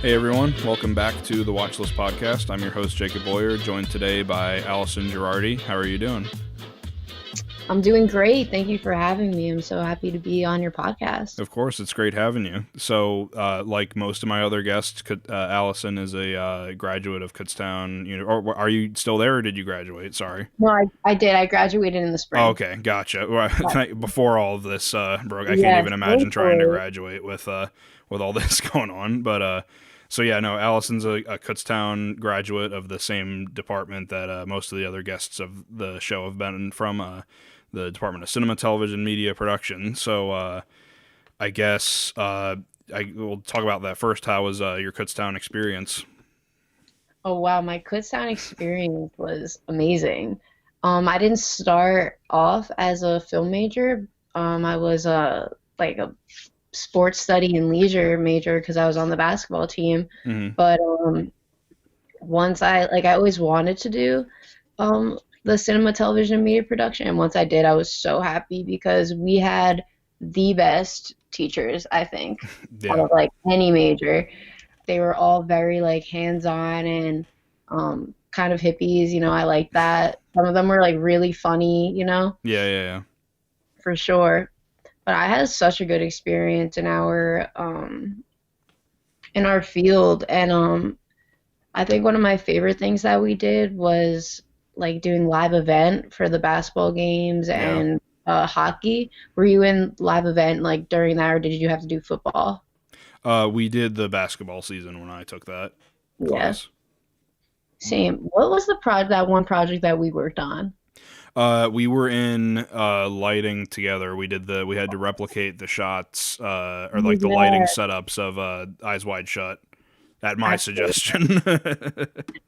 Hey everyone, welcome back to the Watchlist podcast. I'm your host Jacob Boyer, joined today by Allison Girardi. How are you doing? I'm doing great. Thank you for having me. I'm so happy to be on your podcast. Of course, it's great having you. So, like most of my other guests, Allison is a graduate of Kutztown. Or are you still there, or did you graduate? Sorry. No, I did. I graduated in the spring. Oh, okay, gotcha. Well, before all of this broke, I can't Yes, even imagine trying to thankfully. graduate with all this going on. But so yeah, no, Allison's a Kutztown graduate of the same department that most of the other guests of the show have been from. The Department of Cinema, Television, Media Production. So I guess we'll talk about that first. How was your Kutztown experience? Oh wow, my Kutztown experience was amazing. I didn't start off as a film major. I was like a sports study and leisure major because I was on the basketball team. Mm-hmm. But once I always wanted to do the cinema, television, media production. And once I did, I was so happy because we had the best teachers, I think, out of like any major. They were all very like hands-on and kind of hippies, I like that. Some of them were like really funny, Yeah. for sure. But I had such a good experience in our field, and I think one of my favorite things that we did was like doing live event for the basketball games and hockey. Were you in live event like during that, or did you have to do football? We did the basketball season when I took that class. Same. What was that one project that we worked on? We were in lighting together. We had to replicate the shots or like the lighting setups of Eyes Wide Shut at my suggestion.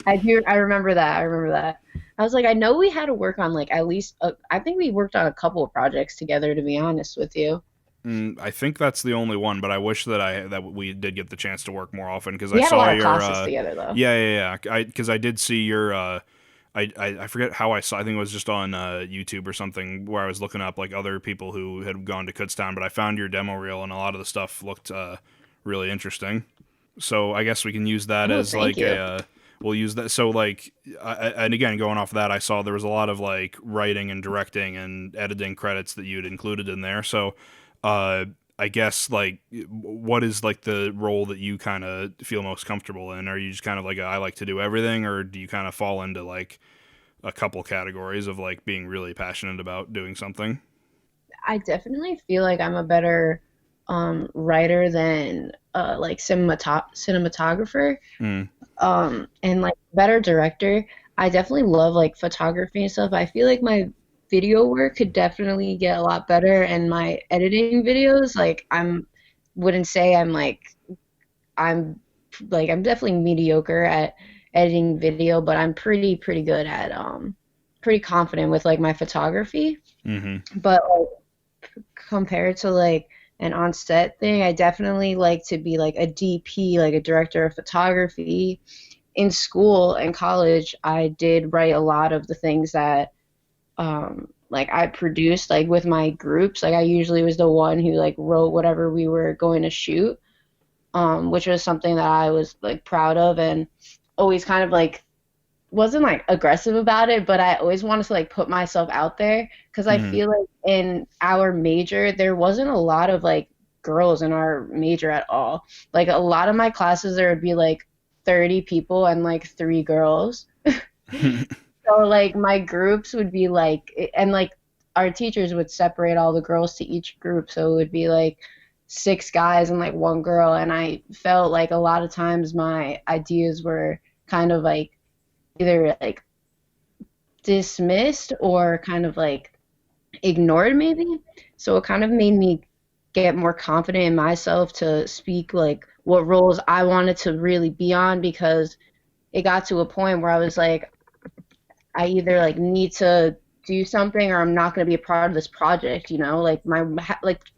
I remember that. I was like, I know we had to work on like at least I think we worked on a couple of projects together, to be honest with you. I think that's the only one, but I wish that we did get the chance to work more often because I saw had a your lot of classes together though. Yeah. Because I did see your I forget how I saw. I think it was just on YouTube or something where I was looking up like other people who had gone to Kutztown, but I found your demo reel and a lot of the stuff looked really interesting. So I guess we can use that as like we'll use that. So like, and again, going off of that, I saw there was a lot of like writing and directing and editing credits that you'd included in there. So I guess like, what is like the role that you kind of feel most comfortable in? Are you just kind of like I like to do everything, or do you kind of fall into like a couple categories of like being really passionate about doing something? I definitely feel like I'm a better writer than like cinematographer, and like better director. I definitely love like photography and stuff. I feel like my video work could definitely get a lot better, and my editing videos, like wouldn't say I'm definitely mediocre at editing video, but I'm pretty good at pretty confident with like my photography. But like, compared to like an on-set thing, I definitely like to be like a DP, like a director of photography. In school and college, I did write a lot of the things that like I produced like with my groups. Like I usually was the one who like wrote whatever we were going to shoot, which was something that I was like proud of and always kind of like wasn't like aggressive about it, but I always wanted to like put myself out there because I feel like in our major there wasn't a lot of like girls in our major at all. Like a lot of my classes there would be like 30 people and like 3 girls. So like my groups would be like, and like our teachers would separate all the girls to each group, so it would be like 6 guys and like 1 girl, and I felt like a lot of times my ideas were kind of like either like dismissed or kind of like ignored maybe. So it kind of made me get more confident in myself to speak like what roles I wanted to really be on, because it got to a point where I was like, I either like need to do something or I'm not going to be a part of this project, like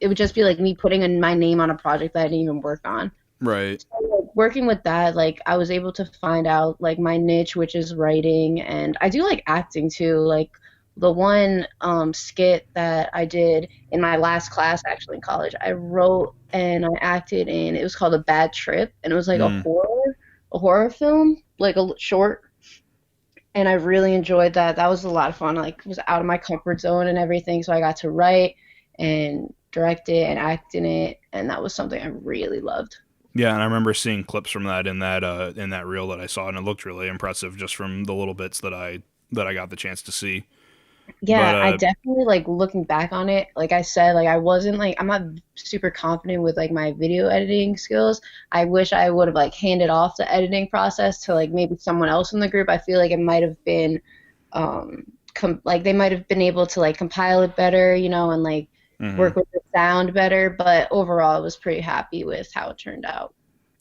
it would just be like me putting in my name on a project that I didn't even work on. Right. So, like, working with that, like I was able to find out like my niche, which is writing, and I do like acting too. Like the one skit that I did in my last class actually in college, I wrote and I acted in. It was called A Bad Trip, and it was like Mm. a horror film, like a short. And I really enjoyed that. That was a lot of fun. Like, it was out of my comfort zone and everything, so I got to write and direct it and act in it, and that was something I really loved. Yeah, and I remember seeing clips from that in that reel that I saw, and it looked really impressive just from the little bits that I got the chance to see. But Yeah, I definitely like looking back on it, like I said, like I wasn't like I'm not super confident with like my video editing skills. I wish I would have like handed off the editing process to like maybe someone else in the group. I feel like it might have been like they might have been able to like compile it better, and like mhm. work with the sound better, but overall I was pretty happy with how it turned out.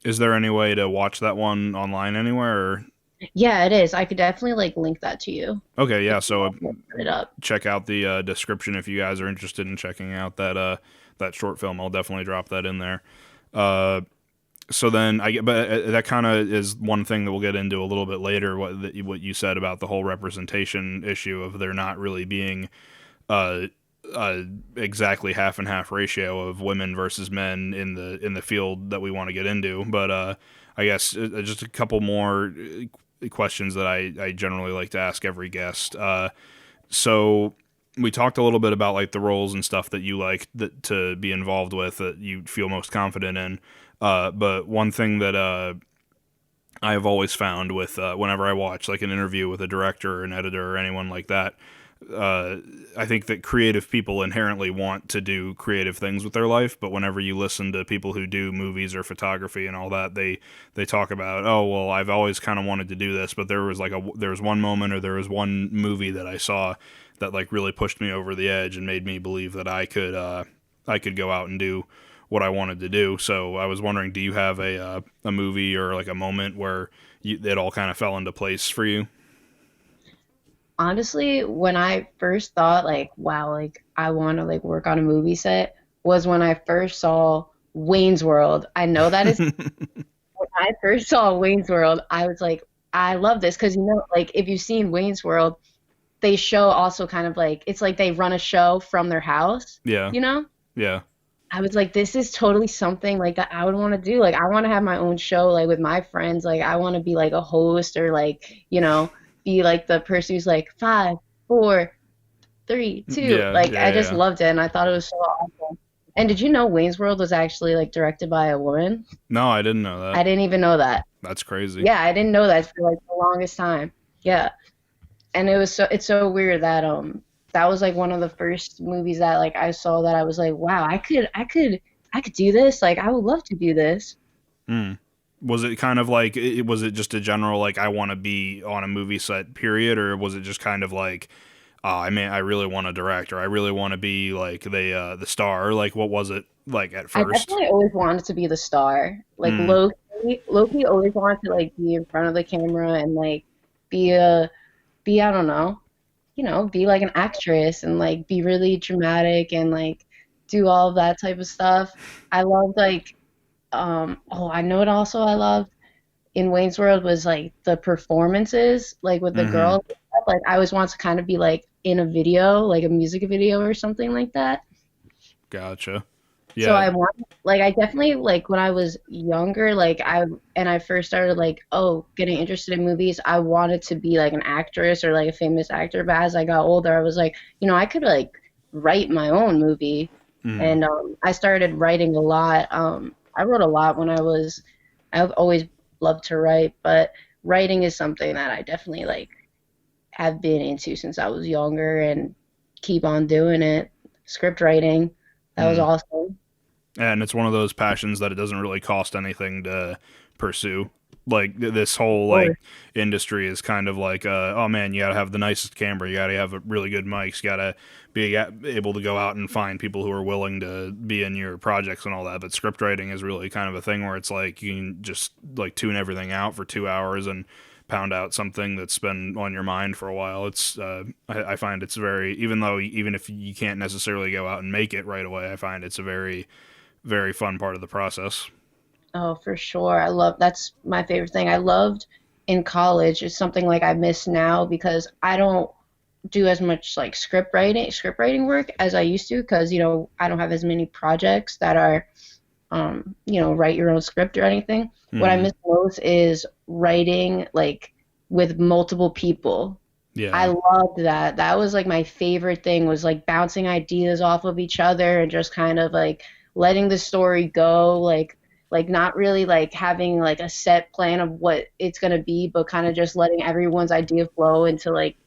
Is there any way to watch that one online anywhere? Or? Yeah, it is. I could definitely like link that to you Okay, if yeah. you So want to put it up. check out the description if you guys are interested in checking out that short film. I'll definitely drop that in there. Uh, so then I get, but that kind of is one thing that we'll get into a little bit later. What you said about the whole representation issue of there not really being uh, exactly half and half ratio of women versus men in the field that we want to get into. But I guess just a couple more questions that I generally like to ask every guest. So we talked a little bit about like the roles and stuff that you like to be involved with that you feel most confident in. But one thing that I have always found with whenever I watch like an interview with a director or an editor or anyone like that, uh, I think that creative people inherently want to do creative things with their life, but whenever you listen to people who do movies or photography and all that, they talk about, oh well, I've always kind of wanted to do this, but there was one moment or there was one movie that I saw that like really pushed me over the edge and made me believe that I could go out and do what I wanted to do. So I was wondering, do you have a movie or like a moment where it all kind of fell into place for you? Honestly, when I first thought like, wow, like I want to like work on a movie set was when I first saw Wayne's World. I know that is when I first saw Wayne's World, I was like, I love this because like if you've seen Wayne's World, they show also kind of like it's like they run a show from their house, Yeah, you know? yeah. I was like, this is totally something like that I would want to do. Like I want to have my own show like with my friends. Like I want to be like a host or like, be like the person who's like 5, 4, 3, 2. Yeah, Like I yeah, just yeah. loved it and I thought it was so awesome. And did you know Wayne's World was actually like directed by a woman? No, I didn't know that. I didn't even know that. That's crazy. Yeah, I didn't know that for like the longest time. Yeah. And it's so weird that that was like one of the first movies that like I saw that I was like, wow, I could do this. Like I would love to do this. Hmm. Was it kind of like was it just a general like I want to be on a movie set period, or was it just kind of like I mean I really want to direct or I really want to be like the star? Like what was it like at I first? definitely always wanted to be the star. Like Hmm. Loki always wanted to like be in front of the camera and like be I don't know, be like an actress and like be really dramatic and like do all of that type of stuff. I loved like I know what also I loved in Wayne's World was like the performances, like with the Mm-hmm. girls and stuff. Like I always wanted to kind of be like in a video, like a music video or something like that. Gotcha. So Yeah. I want like I definitely like when I was younger, like I first started like, getting interested in movies, I wanted to be like an actress or like a famous actor, but as I got older, I was like, I could like write my own movie. Mm. And I started writing a lot. I wrote a lot when I've always loved to write, but writing is something that I definitely like have been into since I was younger and keep on doing it. Script writing, that was Mm. awesome. And it's one of those passions that it doesn't really cost anything to pursue. Like this whole like Or industry is kind of like, oh man, you gotta have the nicest camera, you gotta have a really good mics, you gotta be able to go out and find people who are willing to be in your projects and all that. But script writing is really kind of a thing where it's like you can just like tune everything out for 2 hours and pound out something that's been on your mind for a while. It's I find it's very even if you can't necessarily go out and make it right away, I find it's a very fun part of the process. Oh, for sure. That's my favorite thing. I loved in college. It's something like I miss now because I don't. do as much like script writing work as I used to because I don't have as many projects that are write your own script or anything. What I Mm-hmm. miss most is writing like with multiple people. I Yeah. loved that. That was like my favorite thing was like bouncing ideas off of each other and just kind of like letting the story go, like not really like having like a set plan of what it's gonna be, but kind of just letting everyone's idea flow into like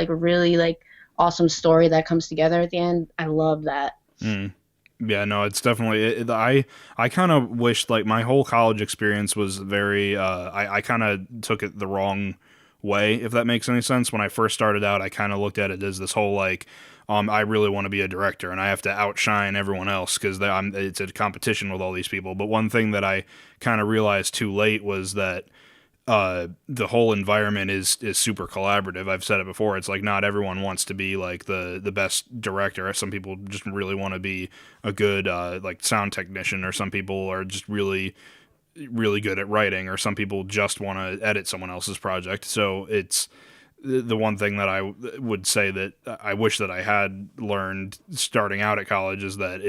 a really like awesome story that comes together at the end. I love that. Mm. Yeah, no, it's definitely. I kind of wish like my whole college experience was very. I kind of took it the wrong way, if that makes any sense. When I first started out, I kind of looked at it as this whole like, I really want to be a director and I have to outshine everyone else because it's a competition with all these people. But one thing that I kind of realized too late was that the whole environment is super collaborative. I've said it before. It's like not everyone wants to be like the best director. Some people just really want to be a good like sound technician, or some people are just really good at writing, or some people just want to edit someone else's project. So it's the one thing that I would say that I wish that I had learned starting out at college is that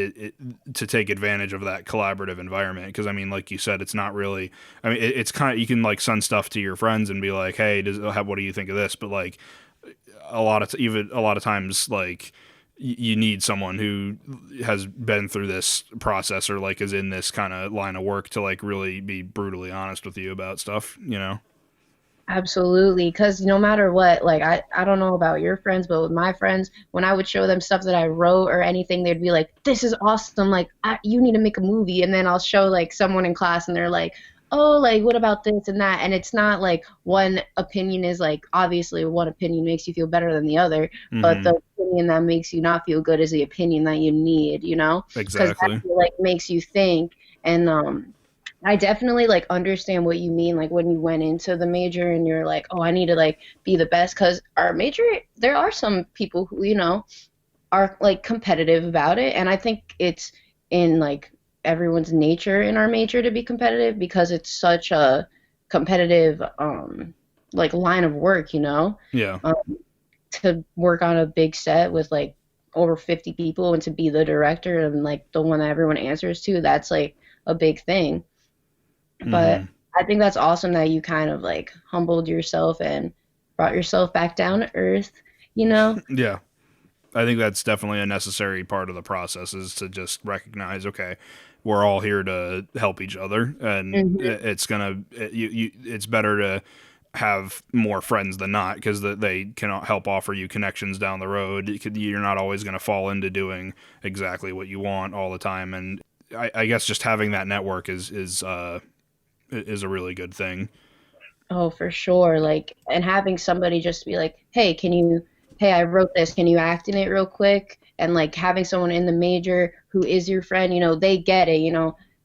to take advantage of that collaborative environment. Because I mean, like you said, it's not really. I mean, it's kind of you can like send stuff to your friends and be like, "Hey, what do you think of this?" But like even a lot of times, like you need someone who has been through this process or like is in this kind of line of work to like really be brutally honest with you about stuff. You know? Absolutely, because no matter what, like I don't know about your friends, but with my friends, when I would show them stuff that I wrote or anything, they'd be like, "This is awesome! Like you need to make a movie." And then I'll show like someone in class, and they're like, "Oh, like what about this and that?" And it's not like one opinion is like obviously one opinion makes you feel better than the other, but Mm-hmm. the opinion that makes you not feel good is the opinion that you need, because that Exactly. like makes you think and I definitely like understand what you mean, like when you went into the major and you're like, oh, I need to like be the best. Because our major, there are some people who, are like competitive about it. And I think it's in like everyone's nature in our major to be competitive because it's such a competitive, like line of work, Yeah. um, to work on a big set with like over 50 people and to be the director and like the one that everyone answers to, that's like a big thing. But Mm-hmm. I think that's awesome that you kind of like humbled yourself and brought yourself back down to earth, you know? Yeah. I think that's definitely a necessary part of the process is to just recognize, okay, we're all here to help each other, and Hmm. it's gonna it's better to have more friends than not because they can help offer you connections down the road. You're not always going to fall into doing exactly what you want all the time, and I guess just having that network is a really good thing. Oh, for sure. Like, and having somebody just be like, hey, I wrote this. Can you act in it real quick? And like having someone in the major who is your friend, they get it,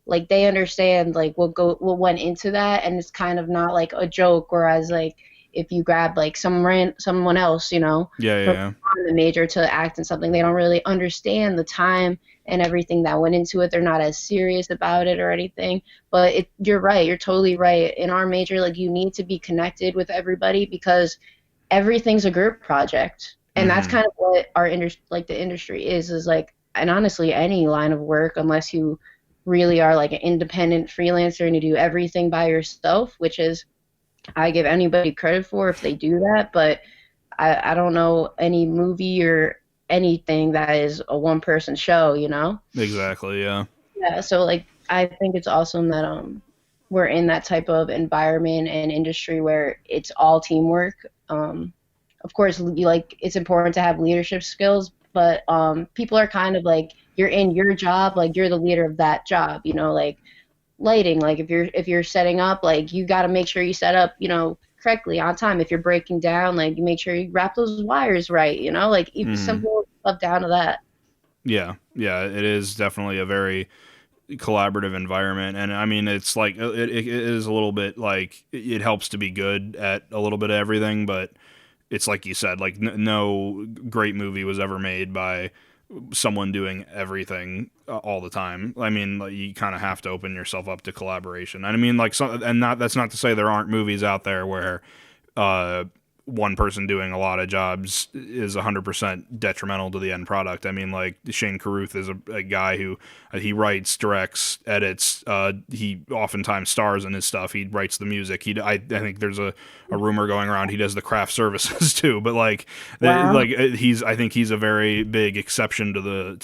like they understand like what went into that. And it's kind of not like a joke. Whereas like if you grab like someone else, Yeah, from yeah, the major to act in something, they don't really understand the time and everything that went into it. They're not as serious about it or anything. But you're right. You're totally right. In our major, like you need to be connected with everybody because everything's a group project, yeah. and that's Hmm. kind of what our industry, like the industry, is like. And honestly, any line of work, unless you really are like an independent freelancer and you do everything by yourself, which is I give anybody credit for if they do that, but I don't know any movie or anything that is a one person show, Exactly. Yeah. Yeah, so like I think it's awesome that we're in that type of environment and industry where it's all teamwork. Of course, it's important to have leadership skills, but people are kind of like you're in your job, like you're the leader of that job, like lighting, like if you're setting up, like you got to make sure you set up, correctly on time. If you're breaking down, like you make sure you wrap those wires right, like even Hmm. simple stuff down to that. Yeah. Yeah. It is definitely a very collaborative environment, and I mean it's like it is a little bit like it helps to be good at a little bit of everything, but it's like you said, like no great movie was ever made by someone doing everything all the time. I mean, like, you kind of have to open yourself up to collaboration. And I mean, like, and not that's not to say there aren't movies out there where uh, one person doing a lot of jobs is 100% detrimental to the end product. I mean, like Shane Carruth is a guy who he writes, directs, edits. He oftentimes stars in his stuff. He writes the music. I think there's a rumor going around he does the craft services too. But like, Wow. I think he's a very big exception to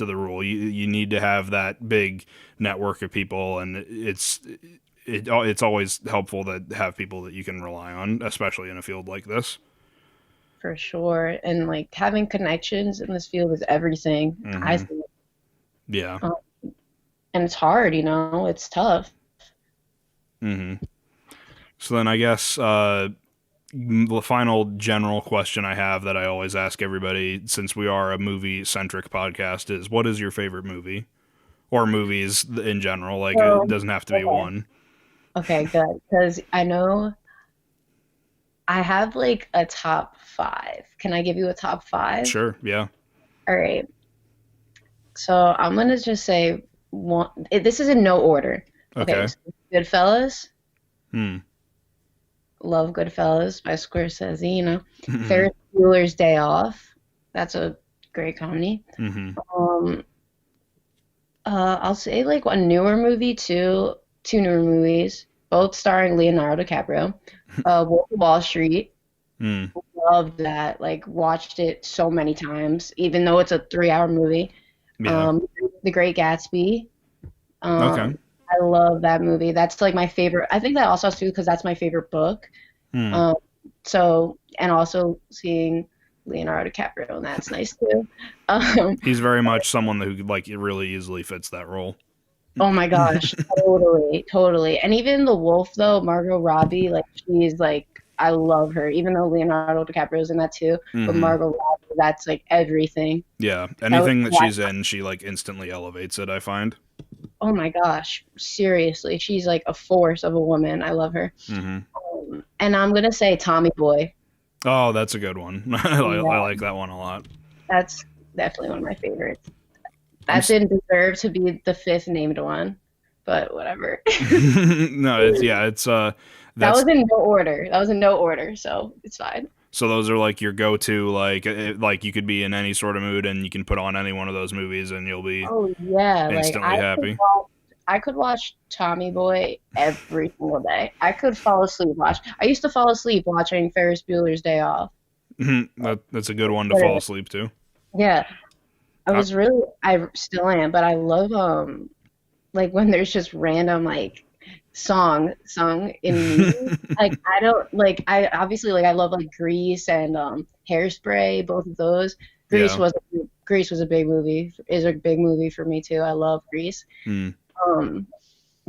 the rule. You need to have that big network of people, and it's always helpful to have people that you can rely on, especially in a field like this. For sure. And like having connections in this field is everything, I Hmm. think. Yeah. Um, and it's hard, it's tough. Hmm. So then I guess the final general question I have that I always ask everybody, since we are a movie centric podcast, is what is your favorite movie or movies in general? Like it So, doesn't have to be okay. one. Okay, good. Because I know I have like a top five. Can I give you a top five? Sure. Yeah. All right. So I'm gonna just say one. This is in no order. Okay, Okay. so Goodfellas. Hmm. Love Goodfellas by Scorsese. Hmm. Ferris Bueller's Day Off. That's a great comedy. Hmm. Um, I'll say like a newer movie too. Two newer movies, both starring Leonardo DiCaprio. Wolf of Wall Street. Hmm. Loved that. Like watched it so many times, even though it's a 3-hour movie. Yeah. Um, The Great Gatsby. Okay. Um, I love that movie. That's like my favorite. I think that also has to do because that's my favorite book. Hmm. Um, and also seeing Leonardo DiCaprio, and that's nice too. Um, He's very much someone who like it really easily fits that role. oh my gosh, totally, totally. And even the Wolf though, Margot Robbie, like she's like I love her, even though Leonardo DiCaprio's in that too. But Hmm. Margot Robbie, that's like everything. Yeah. That Anything that was, she's in, she like instantly elevates it, I find. oh my gosh, seriously, she's like a force of a woman. I love her. Hmm. And I'm gonna say Tommy Boy. Oh, that's a good one. I Yeah, like that one a lot. that's definitely one of my favorites. I'm That didn't deserve to be the fifth named one, but whatever. no, it's That that's was in no order. That was in no order, so it's fine. so those are like your go-to like you could be in any sort of mood and you can put on any one of those movies and you'll be Oh yeah, like instantly happy. I could watch Tommy Boy every single day. I could fall asleep watch. I used to fall asleep watching Ferris Bueller's Day Off. That's a good one to fall But, asleep to. yeah, I, I still am, but I love like when there's just random like song in music. Like I don't like I obviously like I love like Grease and Hairspray, both of those. yeah. Grease was a big movie, is a big movie for me too. I love Grease. Hmm. Um,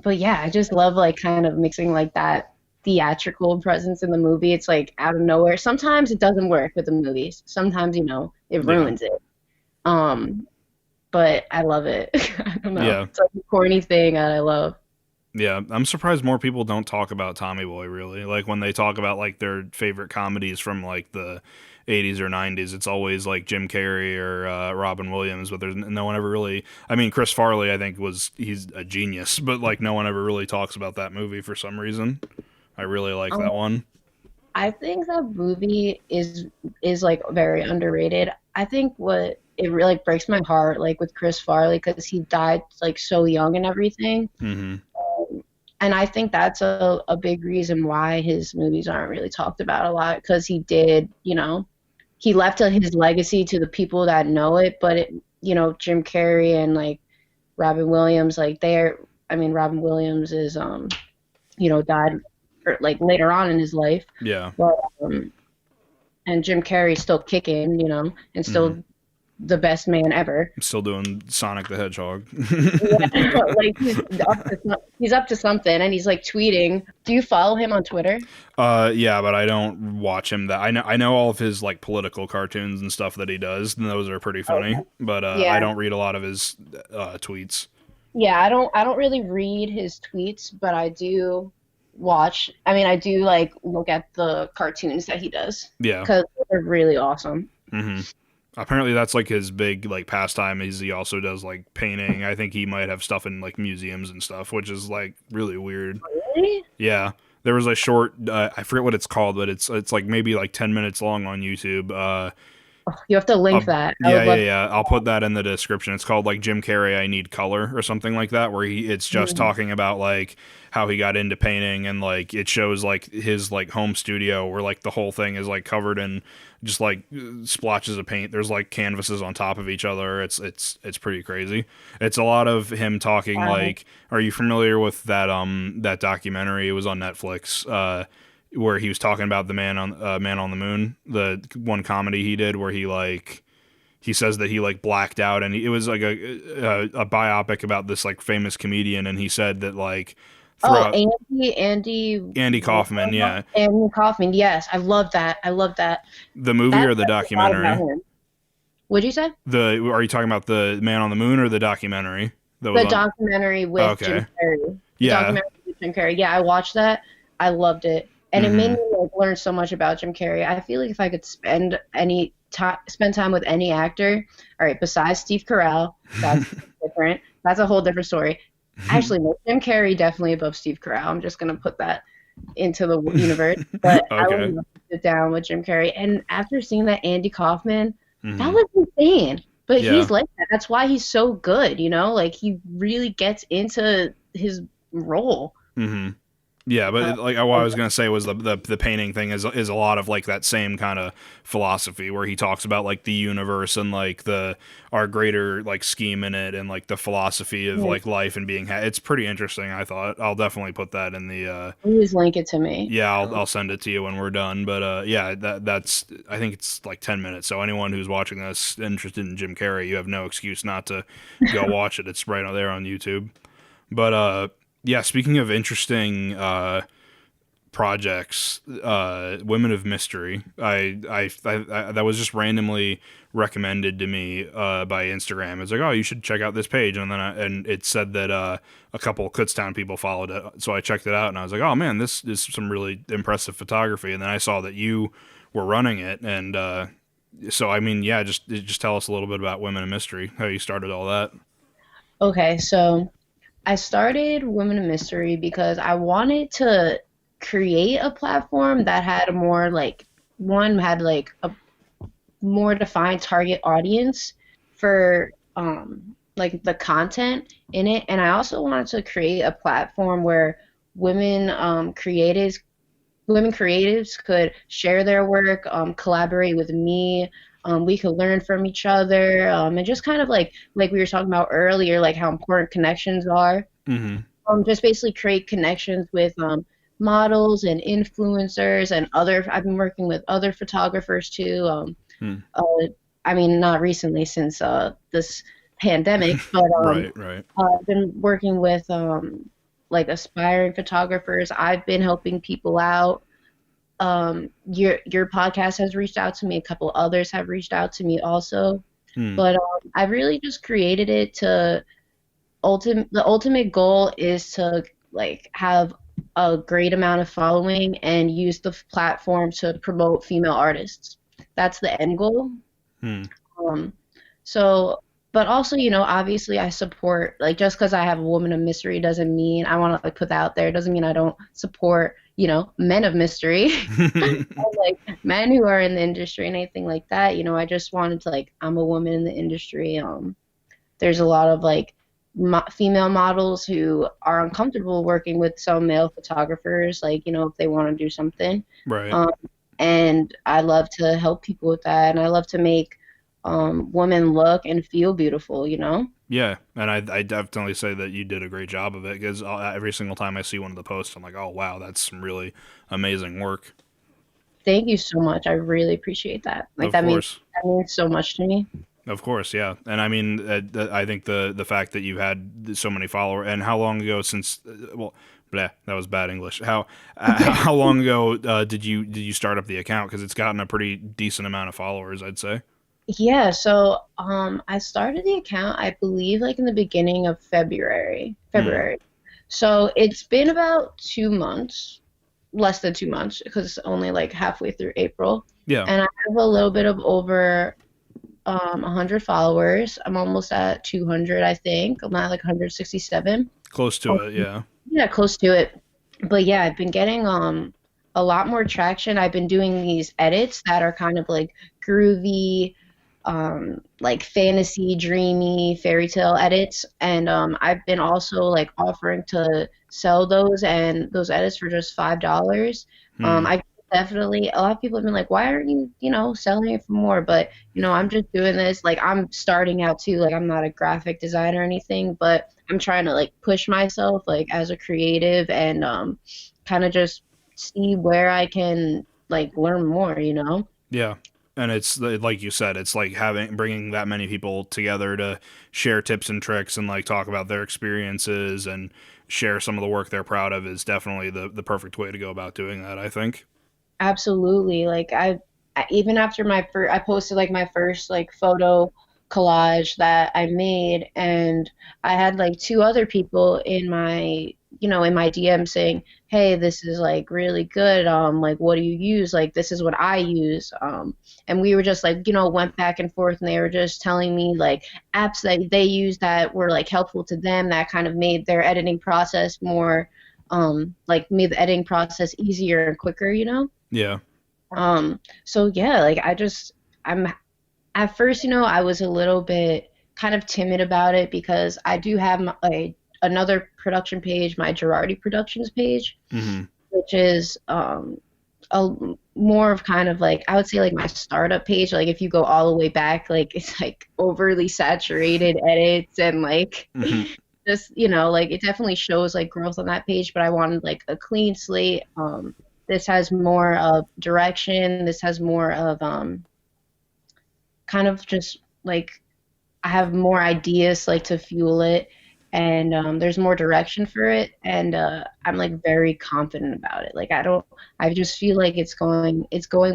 but yeah, I just love like kind of mixing like that theatrical presence in the movie. It's like out of nowhere. Sometimes it doesn't work with the movies. Sometimes, it Yeah. ruins it. Um, but I love it. I don't know. Yeah. It's like a corny thing that I love. Yeah, I'm surprised more people don't talk about Tommy Boy really. Like when they talk about like their favorite comedies from like the 80s or 90s, it's always like Jim Carrey or Robin Williams, but there's no one ever really. I mean, Chris Farley, I think he's a genius, but like no one ever really talks about that movie for some reason. I really like Um, that one. I think that movie is like very underrated. I think what it really like, breaks my heart like with Chris Farley because he died like so young and everything. Hmm. And I think that's a big reason why his movies aren't really talked about a lot because he did, he left his legacy to the people that know it. But Jim Carrey and like Robin Williams, like I mean, Robin Williams is, died like later on in his life, Yeah. but and Jim Carrey's still kicking, and Hmm. still the best man ever. I'm still doing Sonic the Hedgehog. Yeah, like he's up to something, and he's like tweeting. Do you follow him on Twitter? Yeah, but I don't watch him. That I know all of his like political cartoons and stuff that he does, and those are pretty funny. Okay. But I Yeah, don't read a lot of his tweets. yeah. I don't really read his tweets, but I do watch. I mean, I do like look at the cartoons that he does Yeah. because they're really awesome. Hmm. Apparently, that's like his big like pastime. Is he also does like painting? I think he might have stuff in like museums and stuff, which is like really weird. Really? Yeah. There was a short, I forget what it's called, but it's like maybe like 10 minutes long on YouTube. You have to link that. I Yeah, would yeah, love yeah. I'll put that in the description. It's called like Jim Carrey, I Need Color or something like that, where it's just to. talking about like how he got into painting, and like it shows like his like home studio where like the whole thing is like covered in just like splotches of paint. There's like canvases on top of each other. It's pretty crazy. It's a lot of him talking Wow. like, are you familiar with that documentary? It was on Netflix. Where he was talking about the Man on the Moon, the one comedy he did where he says that he like blacked out, and it was like a biopic about this like famous comedian, and he said that like Oh, throughout Andy Andy Kaufman, Warhol? yeah, Andy Kaufman. Yes, I love that. I love that. the movie That or the says a lot about documentary. him. What'd you say? The Are you talking about the Man on the Moon or the documentary that was The on? documentary with Jim Okay, Carrey. The yeah, documentary with Jim Carrey. Yeah, I watched that. I loved it, and it made mm-hmm. me like learn so much about Jim Carrey. I feel like if I could spend time with any actor, all right, besides Steve Carell, that's different. That's a whole different story. Actually, no, Jim Carrey definitely above Steve Carell. I'm just gonna put that into the universe. But I would Okay, love to sit down with Jim Carrey. And after seeing that Andy Kaufman, that mm-hmm. was insane. But Yeah. he's like that. That's why he's so good, you know? Like he really gets into his role. Mm-hmm. Yeah, but Uh, like what I was gonna say was the painting thing is a lot of like that same kind of philosophy where he talks about like the universe and like the our greater like scheme in it and like the philosophy of yeah, like life and being it's pretty interesting. I thought I'll definitely put that in the please link it to me. yeah, I'll send it to you when we're done. But yeah, that's I think it's like 10 minutes. So anyone who's watching this interested in Jim Carrey, you have no excuse not to go watch it. It's right there on YouTube. But yeah, speaking of interesting projects, Women of Mystery, I that was just randomly recommended to me by Instagram. It's like, oh, you should check out this page, and then and it said that a couple Kutztown people followed it, so I checked it out, and I was like, oh man, this is some really impressive photography. And then I saw that you were running it, and so I mean, yeah, just tell us a little bit about Women of Mystery, how you started all that. Okay, so I started Women of Mystery because I wanted to create a platform that had a more like one had like a more defined target audience for like the content in it, and I also wanted to create a platform where women creatives could share their work, collaborate with me. We could learn from each other, and just kind of like we were talking about earlier, like how important connections are. Mm-hmm. Just basically create connections with models and influencers and other. I've been working with other photographers too. Hmm. I mean, not recently since this pandemic, but Right, right. I've been working with like aspiring photographers. I've been helping people out. Your podcast has reached out to me. A couple others have reached out to me also. Hmm. But I've really just created it to the ultimate goal is to like have a great amount of following and use the platform to promote female artists. That's the end goal. Hmm. Um, so, but also, you know, obviously I support, like, just because I have a woman of mystery doesn't mean I want to like put that out there. Doesn't mean I don't support, you know, men of mystery, or, like men who are in the industry and anything like that. You know, I just wanted to like, I'm a woman in the industry. There's a lot of like female models who are uncomfortable working with some male photographers, like, you know, if they want to do something. Right. Um, and I love to help people with that, and I love to make women look and feel beautiful, you know? Yeah, and I definitely say that you did a great job of it because every single time I see one of the posts, I'm like, oh wow, that's some really amazing work. Thank you so much. I really appreciate that. Like Of course, that means so much to me. of course, yeah. And I mean, I think the fact that you had so many followers, and how long ago since, well, bleh, that was bad English. How long ago did you start up the account? Because it's gotten a pretty decent amount of followers, I'd say. Yeah, so I started the account, I believe, like in the beginning of February. Hmm. February. So it's been about 2 months, less than 2 months, because it's only like halfway through April. Yeah, And I have a little bit of over 100 followers. I'm almost at 200, I think. I'm at like 167. close to Um, it. Yeah. yeah, close to it. But yeah, I've been getting a lot more traction. I've been doing these edits that are kind of like groovy, like fantasy, dreamy, fairy tale edits, and I've been also like offering to sell those and those edits for just $5. Hmm. I definitely a lot of people have been like, why aren't you, selling it for more? But I'm just doing this like I'm starting out too. Like I'm not a graphic designer or anything, but I'm trying to like push myself like as a creative and kind of just see where I can like learn more, you know? Yeah. And it's like you said, it's like bringing that many people together to share tips and tricks and like talk about their experiences and share some of the work they're proud of is definitely the perfect way to go about doing that, I think. Absolutely. Like even after I posted like my first like photo collage that I made, and I had like two other people in my DM saying, "Hey, this is like really good. Like what do you use? Like this is what I use." And we were just like, went back and forth, and they were just telling me like apps that they use that were like helpful to them that kind of made their editing process more like made the editing process easier and quicker, you know? Yeah. So yeah, like I'm at first, I was a little bit kind of timid about it because I do have another production page, my Girardi Productions page, Hmm. which is a more of kind of like I would say like my startup page. Like if you go all the way back, like it's like overly saturated edits and like Hmm. just like it definitely shows like growth on that page. But I wanted like a clean slate. This has more of direction. This has more of kind of just like I have more ideas like to fuel it, and there's more direction for it, and I'm like very confident about it. Like I just feel like it's going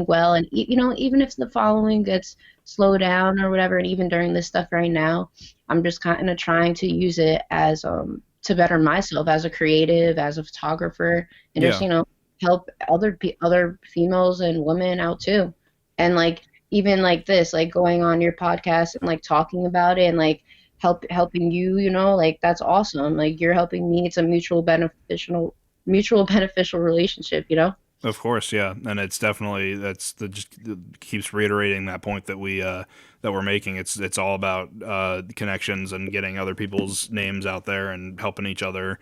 well, and even if the following gets slowed down or whatever, and even during this stuff right now, I'm just kind of trying to use it as to better myself as a creative, as a photographer, and just Yeah. help other females and women out too, and like even like this, like going on your podcast and like talking about it and like helping you, like that's awesome. Like you're helping me. It's a mutual beneficial relationship, you know? Of course, yeah, and it's definitely that's the just keeps reiterating that point that we're making. It's all about connections and getting other people's names out there and helping each other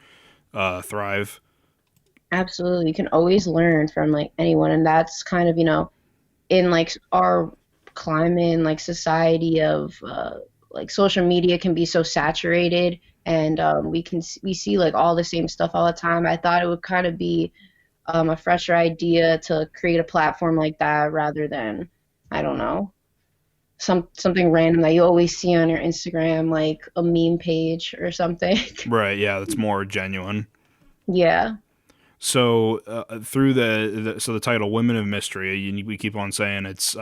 thrive. Absolutely. You can always learn from like anyone, and that's kind of, in like our climate and like society of like social media can be so saturated, and we see like all the same stuff all the time. I thought it would kind of be a fresher idea to create a platform like that rather than, I don't know, something random that you always see on your Instagram, like a meme page or something. Right? Yeah, that's more genuine. Yeah. So through the title "Women of Mystery," we keep on saying it's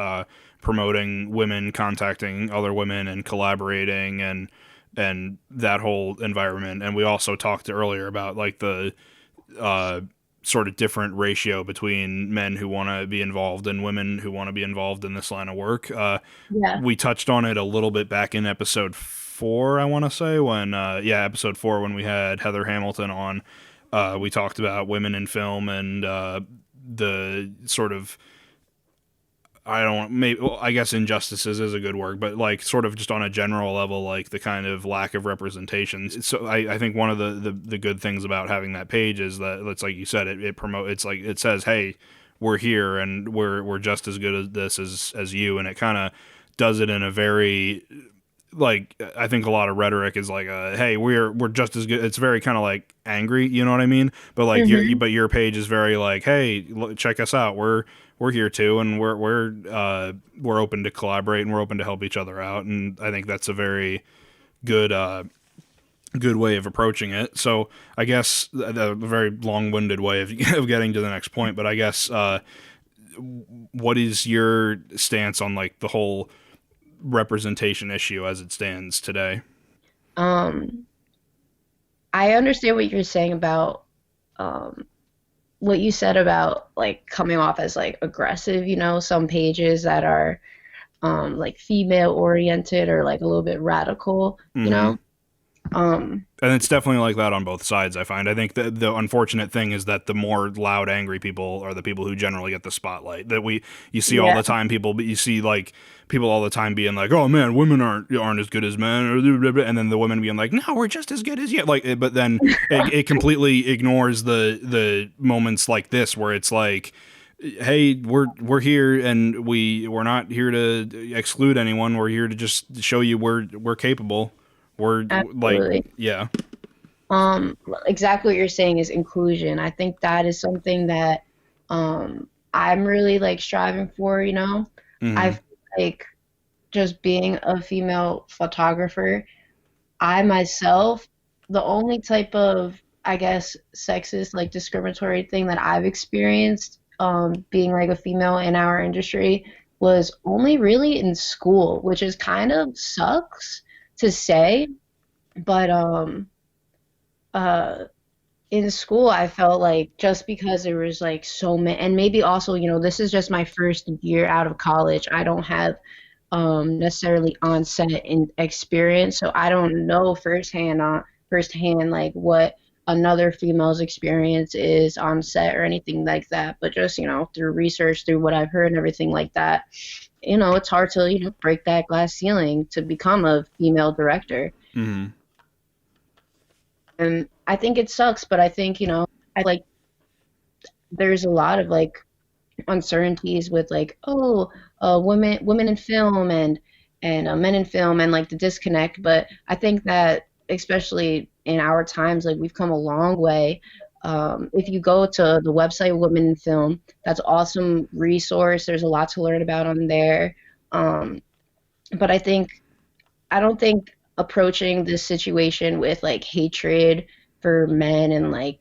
promoting women contacting other women and collaborating and that whole environment. And we also talked earlier about like the uh, sort of different ratio between men who want to be involved and women who want to be involved in this line of work. Yeah. We touched on it a little bit back in episode 4, I want to say, when episode 4 when we had Heather Hamilton on. We talked about women in film and the sort of I don't maybe well, I guess injustices is a good word, but like sort of just on a general level, like the kind of lack of representation. So I think one of the good things about having that page is that it's like you said, it promote it's like it says, hey, we're here and we're just as good at this as you, and it kind of does it in a very like I think a lot of rhetoric is like hey we're just as good. It's very kind of like angry, you know what I mean? But like Hmm. your page is very like hey check us out, we're here too, and we're open to collaborate and we're open to help each other out, and I think that's a very good good way of approaching it. So I guess a very long-winded way of getting to the next point, but I guess what is your stance on like the whole representation issue as it stands today? Um, I understand what you're saying about um, what you said about like coming off as like aggressive, some pages that are like female oriented or like a little bit radical, you Mm-hmm. know. And it's definitely like that on both sides, I find. I think the unfortunate thing is that the more loud, angry people are the people who generally get the spotlight. That you see all Yeah, the time people, but you see like people all the time being like, "Oh man, women aren't as good as men," and then the women being like, "No, we're just as good as you." Like, but then it completely ignores the moments like this where it's like, hey, we're here and we're not here to exclude anyone. We're here to just show you we're capable. We're like, absolutely. yeah. Exactly what you're saying is inclusion. I think that is something that I'm really like striving for, you know. I Mm-hmm. feel like just being a female photographer, I myself, the only type of, I guess, sexist, like discriminatory thing that I've experienced, being like a female in our industry was only really in school, which is kind of sucks to say, but uh in school I felt like just because there was like so many, and maybe also, you know, this is just my first year out of college. I don't have necessarily on set in experience, so I don't know firsthand like what another female's experience is on set or anything like that. But just, you know, through research, through what I've heard and everything like that, you know, it's hard to, you know, break that glass ceiling to become a female director. Mm-hmm. And I think it sucks, but I think, you know, I like there's a lot of like uncertainties with like, oh, women in film and men in film and like the disconnect. But I think that especially in our times, like we've come a long way. If you go to the website Women in Film, that's an awesome resource. There's a lot to learn about on there. Um, but I don't think approaching this situation with like hatred for men and like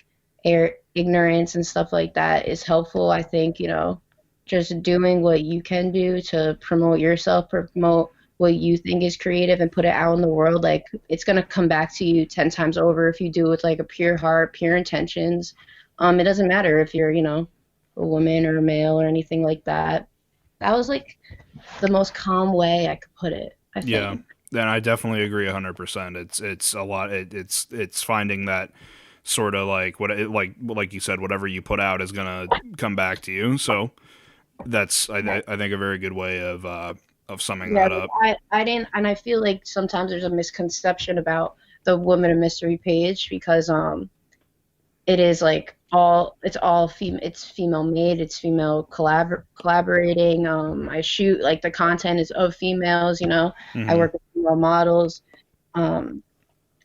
ignorance and stuff like that is helpful. I think, you know, just doing what you can do to promote yourself, promote what you think is creative and put it out in the world, like it's gonna come back to you 10 times over if you do it with like a pure heart, pure intentions. It doesn't matter if you're, you know, a woman or a male or anything like that. That was like the most calm way I could put it, I Yeah, think. and I definitely agree 100%. It's a lot. It's finding that sort of like like you said, whatever you put out is gonna come back to you. So that's I think a very good way of summing Yeah, that like up. I didn't, and I feel like sometimes there's a misconception about the Woman of Mystery page because it is like it's female made, it's female collaborating. I shoot like the content is of females, you know. I Mm-hmm. work with female models, um,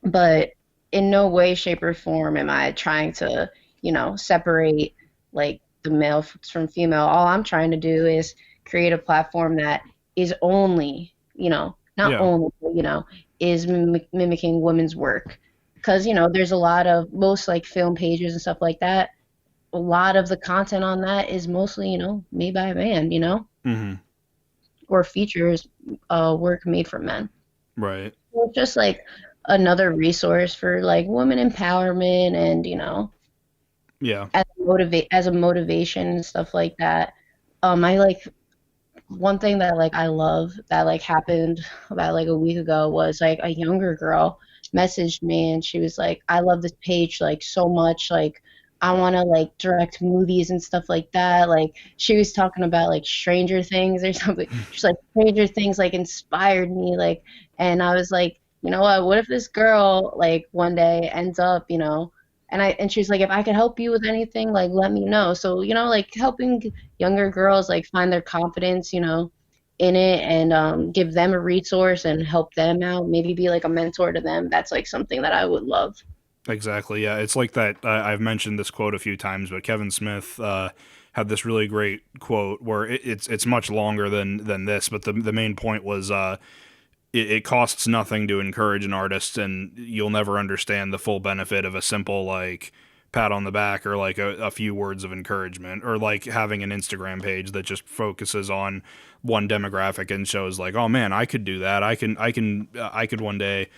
but in no way, shape, or form am I trying to, you know, separate like the male from female. All I'm trying to do is create a platform that is only, you know, not Yeah. only, but, you know, is mimicking women's work. Because, you know, there's a lot of most like film pages and stuff like that. A lot of the content on that is mostly, you know, made by a man, you know, Mm-hmm. or features work made for men. Right. So it's just like another resource for like women empowerment and, you know, Yeah. as a motivation and stuff like that. I like one thing that like I love that like happened about like a week ago was like a younger girl messaged me and she was like, I love this page like so much, like I want to like direct movies and stuff like that. Like she was talking about like Stranger Things or something. She's like Stranger Things like inspired me, like, and I was like, you know what if this girl like one day ends up, you know, and she was like, if I could help you with anything, like let me know. So, you know, like helping younger girls like find their confidence, you know, in it and give them a resource and help them out, maybe be like a mentor to them. That's like something that I would love. Exactly. Yeah. It's like that. I've mentioned this quote a few times, but Kevin Smith had this really great quote where it's much longer than this, but the main point was it costs nothing to encourage an artist, and you'll never understand the full benefit of a simple like pat on the back or like a few words of encouragement or like having an Instagram page that just focuses on one demographic and shows like, oh man, I could do that. I could one day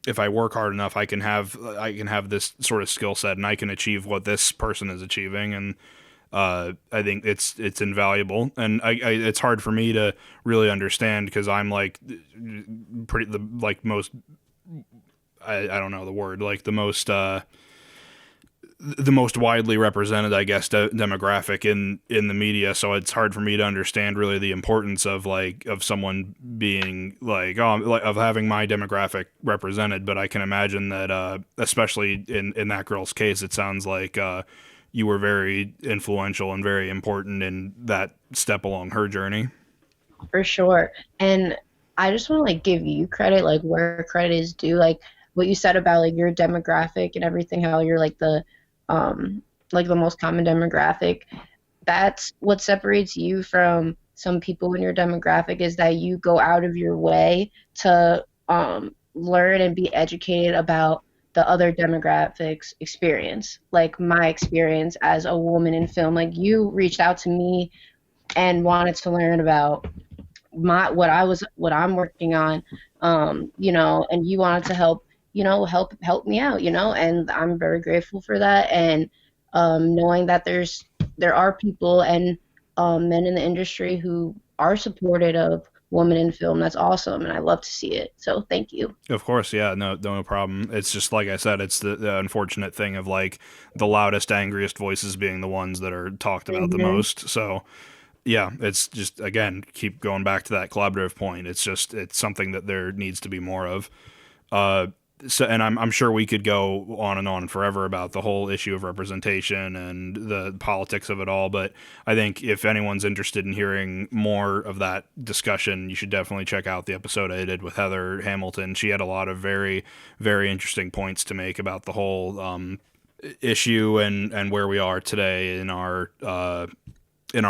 if I work hard enough, I can have this sort of skill set and I can achieve what this person is achieving. And I think it's invaluable, and it's hard for me to really understand because I'm like pretty the like most I don't know the word, like the most widely represented, I guess, demographic in the media. So it's hard for me to understand really the importance of like of someone being like, oh, like, of having my demographic represented. But I can imagine that, especially in that girl's case, it sounds like you were very influential and very important in that step along her journey. For sure. And I just want to like give you credit, like where credit is due. Like what you said about like your demographic and everything, how you're um like the most common demographic. That's what separates you from some people in your demographic is that you go out of your way to learn and be educated about the other demographics experience. Like my experience as a woman in film, like you reached out to me and wanted to learn about what I'm working on, and you wanted to help, help me out, and I'm very grateful for that. And knowing that there are people and men in the industry who are supportive of women in film, that's awesome, and I love to see it. So thank you. Of course, yeah, no problem. It's just like I said, it's the unfortunate thing of like the loudest, angriest voices being the ones that are talked about the Hmm. most. So yeah, it's just again keep going back to that collaborative point. It's something that there needs to be more of. Uh, so, and I'm sure we could go on and on forever about the whole issue of representation and the politics of it all. But I think if anyone's interested in hearing more of that discussion, you should definitely check out the episode I did with Heather Hamilton. She had a lot of very, very interesting points to make about the whole issue and where we are today in our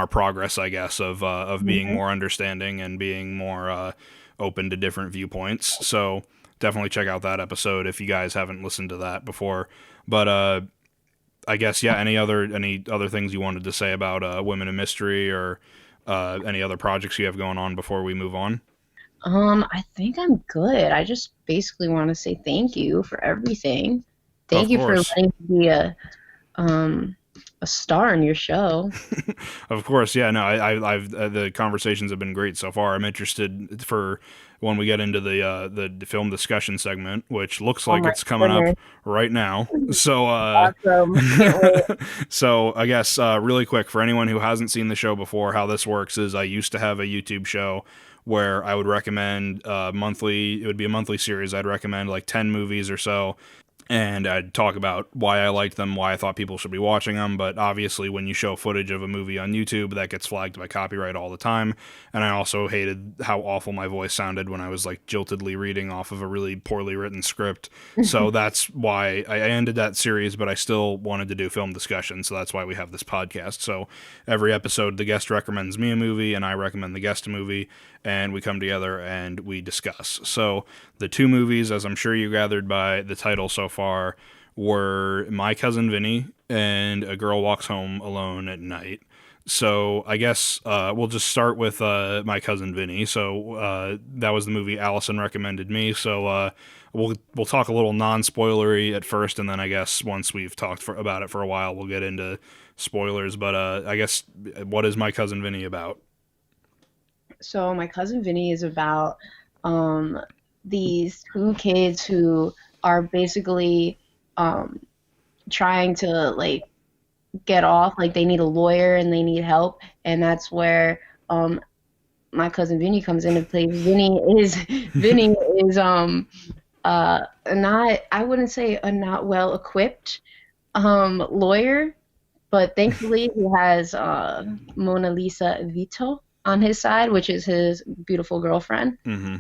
progress, I guess, of being Hmm. more understanding and being more open to different viewpoints. So definitely check out that episode if you guys haven't listened to that before. But I guess yeah, any other things you wanted to say about women in mystery or any other projects you have going on before we move on? I think I'm good. I just basically want to say thank you for everything. Of Thank you for course. letting me be um a star in your show. Of course, yeah. No, I've the conversations have been great so far. I'm interested for when we get into the film discussion segment, which looks Oh like my it's coming up goodness. right now. So, Awesome. Can't wait. so I guess really quick for anyone who hasn't seen the show before, how this works is I used to have a YouTube show where I would recommend monthly. It would be a monthly series. I'd recommend like 10 movies or so, and I'd talk about why I liked them, why I thought people should be watching them. But obviously, when you show footage of a movie on YouTube, that gets flagged by copyright all the time. And I also hated how awful my voice sounded when I was like jiltedly reading off of a really poorly written script. So that's why I ended that series, but I still wanted to do film discussion. So that's why we have this podcast. So every episode, the guest recommends me a movie, and I recommend the guest a movie, and we come together and we discuss. So the two movies, as I'm sure you gathered by the title so far, were My Cousin Vinny and A Girl Walks Home Alone at Night. So I guess we'll just start with My Cousin Vinny. So that was the movie Allison recommended me. So we'll talk a little non-spoilery at first, and then I guess once we've talked about it for a while, we'll get into spoilers. But I guess what is My Cousin Vinny about? So my cousin Vinny is about um these two kids who are basically um trying to like get off, like they need a lawyer and they need help, and that's where um my cousin Vinny comes into play. Vinny is not, I wouldn't say a not well equipped lawyer, but thankfully he has Mona Lisa Vito on his side, which is his beautiful girlfriend. Mm-hmm.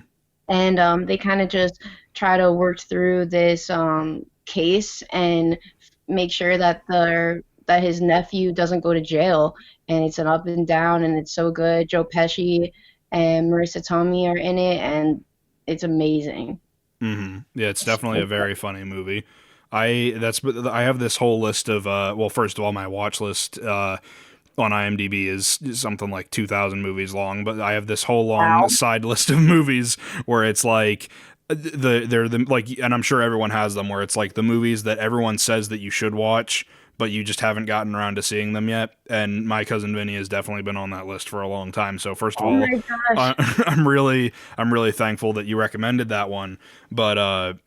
And they kind of just try to work through this case and make sure that his nephew doesn't go to jail. And it's an up and down, and it's so good. Joe Pesci and Marissa Tomei are in it, and it's amazing. Mm-hmm. Yeah, it's definitely a So good. very funny movie. I have this whole list of well, first of all, my watch list on IMDb is something like 2,000 movies long, but I have this whole long Wow. side list of movies where it's like they're the like, and I'm sure everyone has them where it's like the movies that everyone says that you should watch, but you just haven't gotten around to seeing them yet. And My Cousin Vinny has definitely been on that list for a long time. So first of Oh all, my gosh. I'm really thankful that you recommended that one. But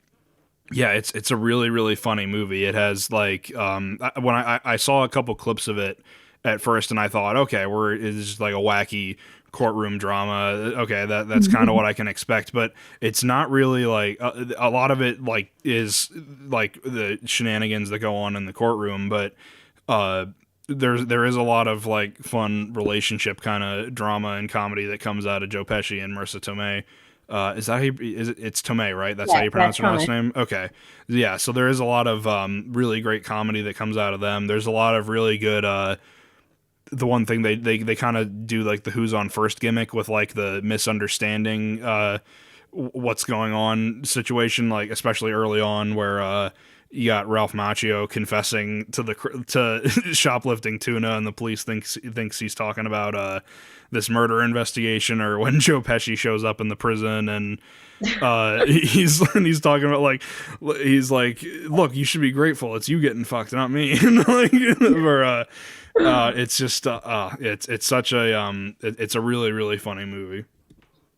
Yeah, it's a really really funny movie. It has like when I saw a couple clips of it at first, and I thought, okay, it's just like a wacky courtroom drama. Okay, that's kind of what I can expect, but it's not really like a lot of it like is like the shenanigans that go on in the courtroom, but uh there is a lot of like fun relationship kind of drama and comedy that comes out of Joe Pesci and Marissa Tomei. Is that how it's Tomei, right? That's how Yeah, you that's pronounce her last common. name? Okay. Yeah, so there is a lot of really great comedy that comes out of them. There's a lot of really good the one thing they kind of do like the who's on first gimmick with like the misunderstanding what's going on situation, like especially early on where you got Ralph Macchio confessing to the to shoplifting tuna, and the police thinks he's talking about this murder investigation, or when Joe Pesci shows up in the prison and he's talking about like he's like, look, you should be grateful it's you getting fucked, not me. Like or it's just it's such a it's a really really funny movie.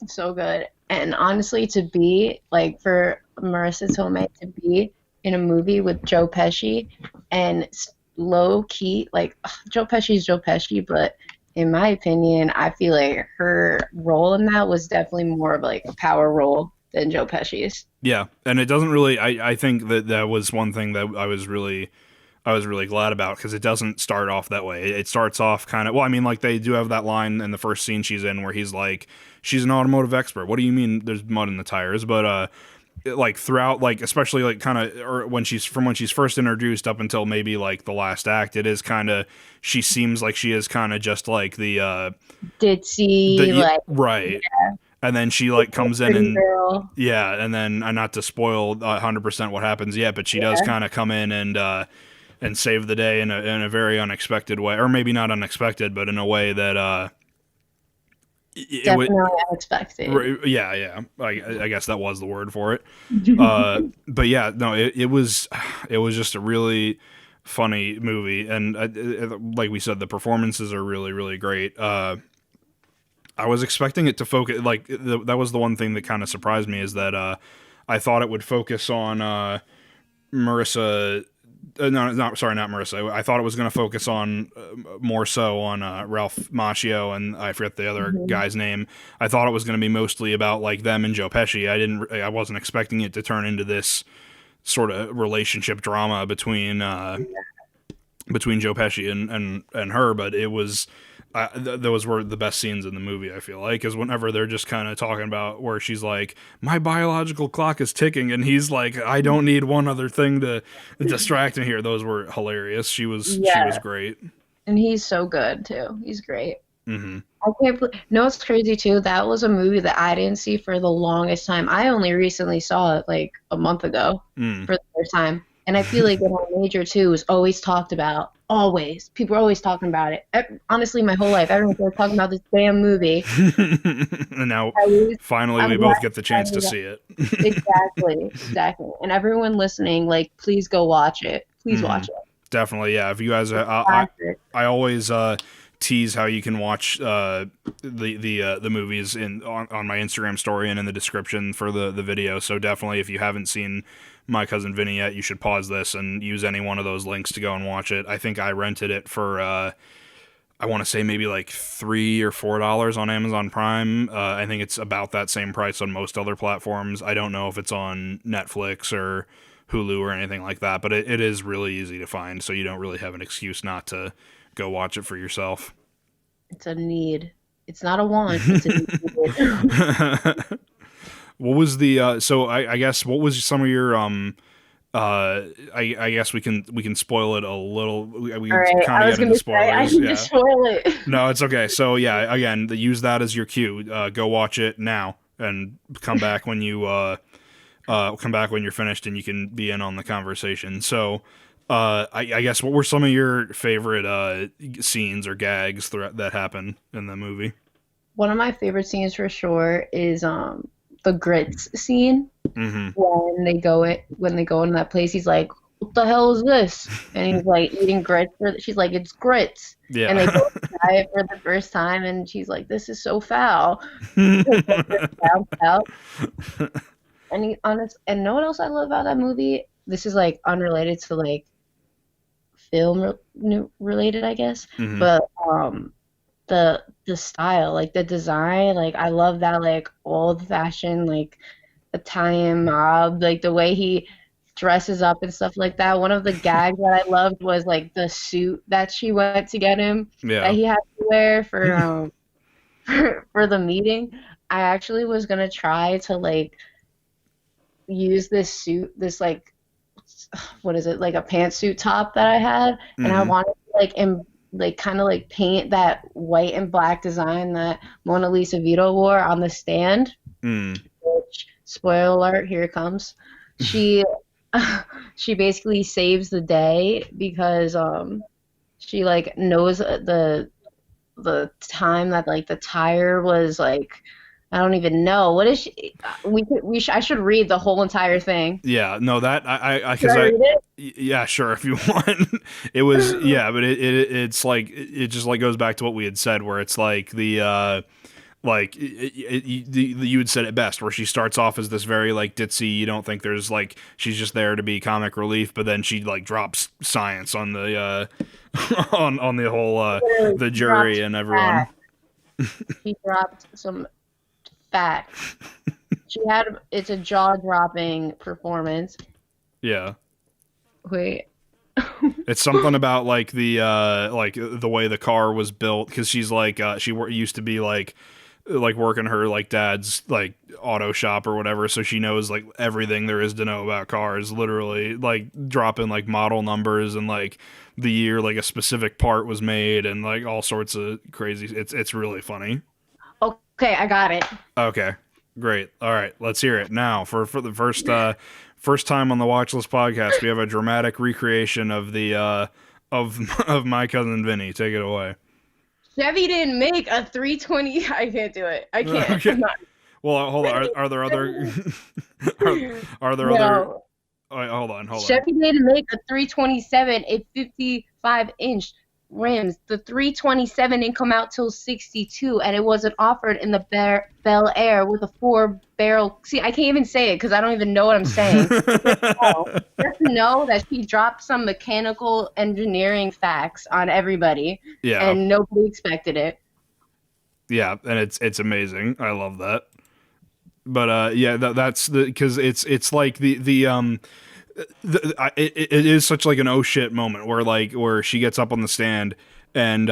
So good. And honestly, to be like for Marissa Tomei to be in a movie with Joe Pesci and low key, like Joe Pesci is Joe Pesci, but in my opinion, I feel like her role in that was definitely more of like a power role than Joe Pesci's. Yeah, and it doesn't really. I think that was one thing that I was really glad about, because it doesn't start off that way. It starts off kind of, well, I mean, like they do have that line in the first scene she's in where he's like, she's an automotive expert. What do you mean there's mud in the tires? But like throughout, like especially like kind of, or when she's first introduced up until maybe like the last act, it is kind of, she seems like she is kind of just like Ditzy, like right. And then she like comes in pretty and girl. yeah, and then not to spoil 100% what happens yet, but she does Yeah, kind of come in and save the day in a very unexpected way, or maybe not unexpected, but in a way that it would. definitely unexpected. Yeah, yeah. I guess that was the word for it. But yeah, no, it was just a really funny movie, and like we said, the performances are really really great. I was expecting it to focus like that was the one thing that kind of surprised me, is that I thought it would focus on Marissa. No, not sorry, not Marissa. I thought it was going to focus on more so on Ralph Macchio, and I forget the other Mhm. guy's name. I thought it was going to be mostly about like them and Joe Pesci. I wasn't expecting it to turn into this sort of relationship drama between Joe Pesci and her, but it was. Those were the best scenes in the movie, I feel like, is whenever they're just kind of talking about where she's like, my biological clock is ticking, and he's like, I don't need one other thing to distract me here. Those were hilarious. She was Yeah, great. and he's so good too. He's great. Hmm. I can't believe. No, it's crazy too. That was a movie that I didn't see for the longest time. I only recently saw it like a month ago Mm. for the first time. And I feel like in our major too is always talked about. Always. People are always talking about it. Honestly, my whole life, everyone's always talking about this damn movie. And now At least finally I'm we glad both get the I chance to knew that. see it. Exactly. Exactly. And everyone listening, like, please go watch it. Please Hmm. watch it. Definitely, yeah. If you guys, Classic. I always tease how you can watch the movies on my Instagram story and in the description for the video. So definitely, if you haven't seen My Cousin Vinny yet, you should pause this and use any one of those links to go and watch it. I think I rented it for I want to say maybe like $3 or $4 on Amazon Prime. I think it's about that same price on most other platforms. I don't know if it's on Netflix or Hulu or anything like that, but it is really easy to find, so you don't really have an excuse not to go watch it for yourself. It's a need. It's not a want. It's a need. What was the so I guess what was some of your I guess we can spoil it a little. We All can right. kind I of was get into gonna say I spoilers. can just Yeah. spoil it. No, it's okay. So yeah, again, use that as your cue. Go watch it now and come back when you come back when you're finished, and you can be in on the conversation. So, I guess what were some of your favorite scenes or gags that happen in the movie? One of my favorite scenes for sure is the grits scene Mm-hmm. when they go into that place. He's like, "What the hell is this?" And he's like eating grits. She's like, "It's grits." And they Yeah. both try it for the first time, and she's like, "This is so foul." Because they just bounced out. And know what else I love about that movie? This is like unrelated to like related, I guess. Hmm. But the style, like the design, like I love that like old fashioned like Italian mob, like the way he dresses up and stuff like that. One of the gags that I loved was like the suit that she went to get him that Yeah. he had to wear for for the meeting. I actually was gonna try to like use this suit, this like what is it, like a pantsuit top that I had, and I Hmm. wanted to like kind of like paint that white and black design that Mona Lisa Vito wore on the stand. Mm. Which, spoiler alert, here it comes. She she basically saves the day because she like knows the time that like the tire was like I don't even know. What is she? I should read the whole entire thing. Yeah, no, that Should because I read it? yeah, sure, if you want. It was, yeah, but it's like it just like goes back to what we had said, where it's like you had said it best, where she starts off as this very like ditzy, you don't think there's like she's just there to be comic relief, but then she like drops science on the on the whole Literally, the she dropped jury and everyone. facts. She dropped some facts. It's a jaw-dropping performance. Yeah. Wait. It's something about like the way the car was built, because she's like used to be like working her like dad's like auto shop or whatever, so she knows like everything there is to know about cars, literally like dropping like model numbers and like the year like a specific part was made and like all sorts of crazy. It's really funny. Okay, I got it. Okay, great. All right, let's hear it now. For the first time on the Watchlist podcast, we have a dramatic recreation of the of My Cousin Vinny. Take it away. Chevy didn't make a 320. I can't do it. I can't. Okay. I'm not. Well, hold on. Are there other are, are there other No. wait, hold on. Chevy didn't make a 327 a 55-inch rims. The 327 didn't come out till 62, and it wasn't offered in the Bel Air with a four-barrel. See, I can't even say it because I don't even know what I'm saying. Just know that she dropped some mechanical engineering facts on everybody, Yeah. and nobody expected it. Yeah, and it's amazing. I love that. But yeah, that's the because it's like it is such like an oh shit moment where like where she gets up on the stand and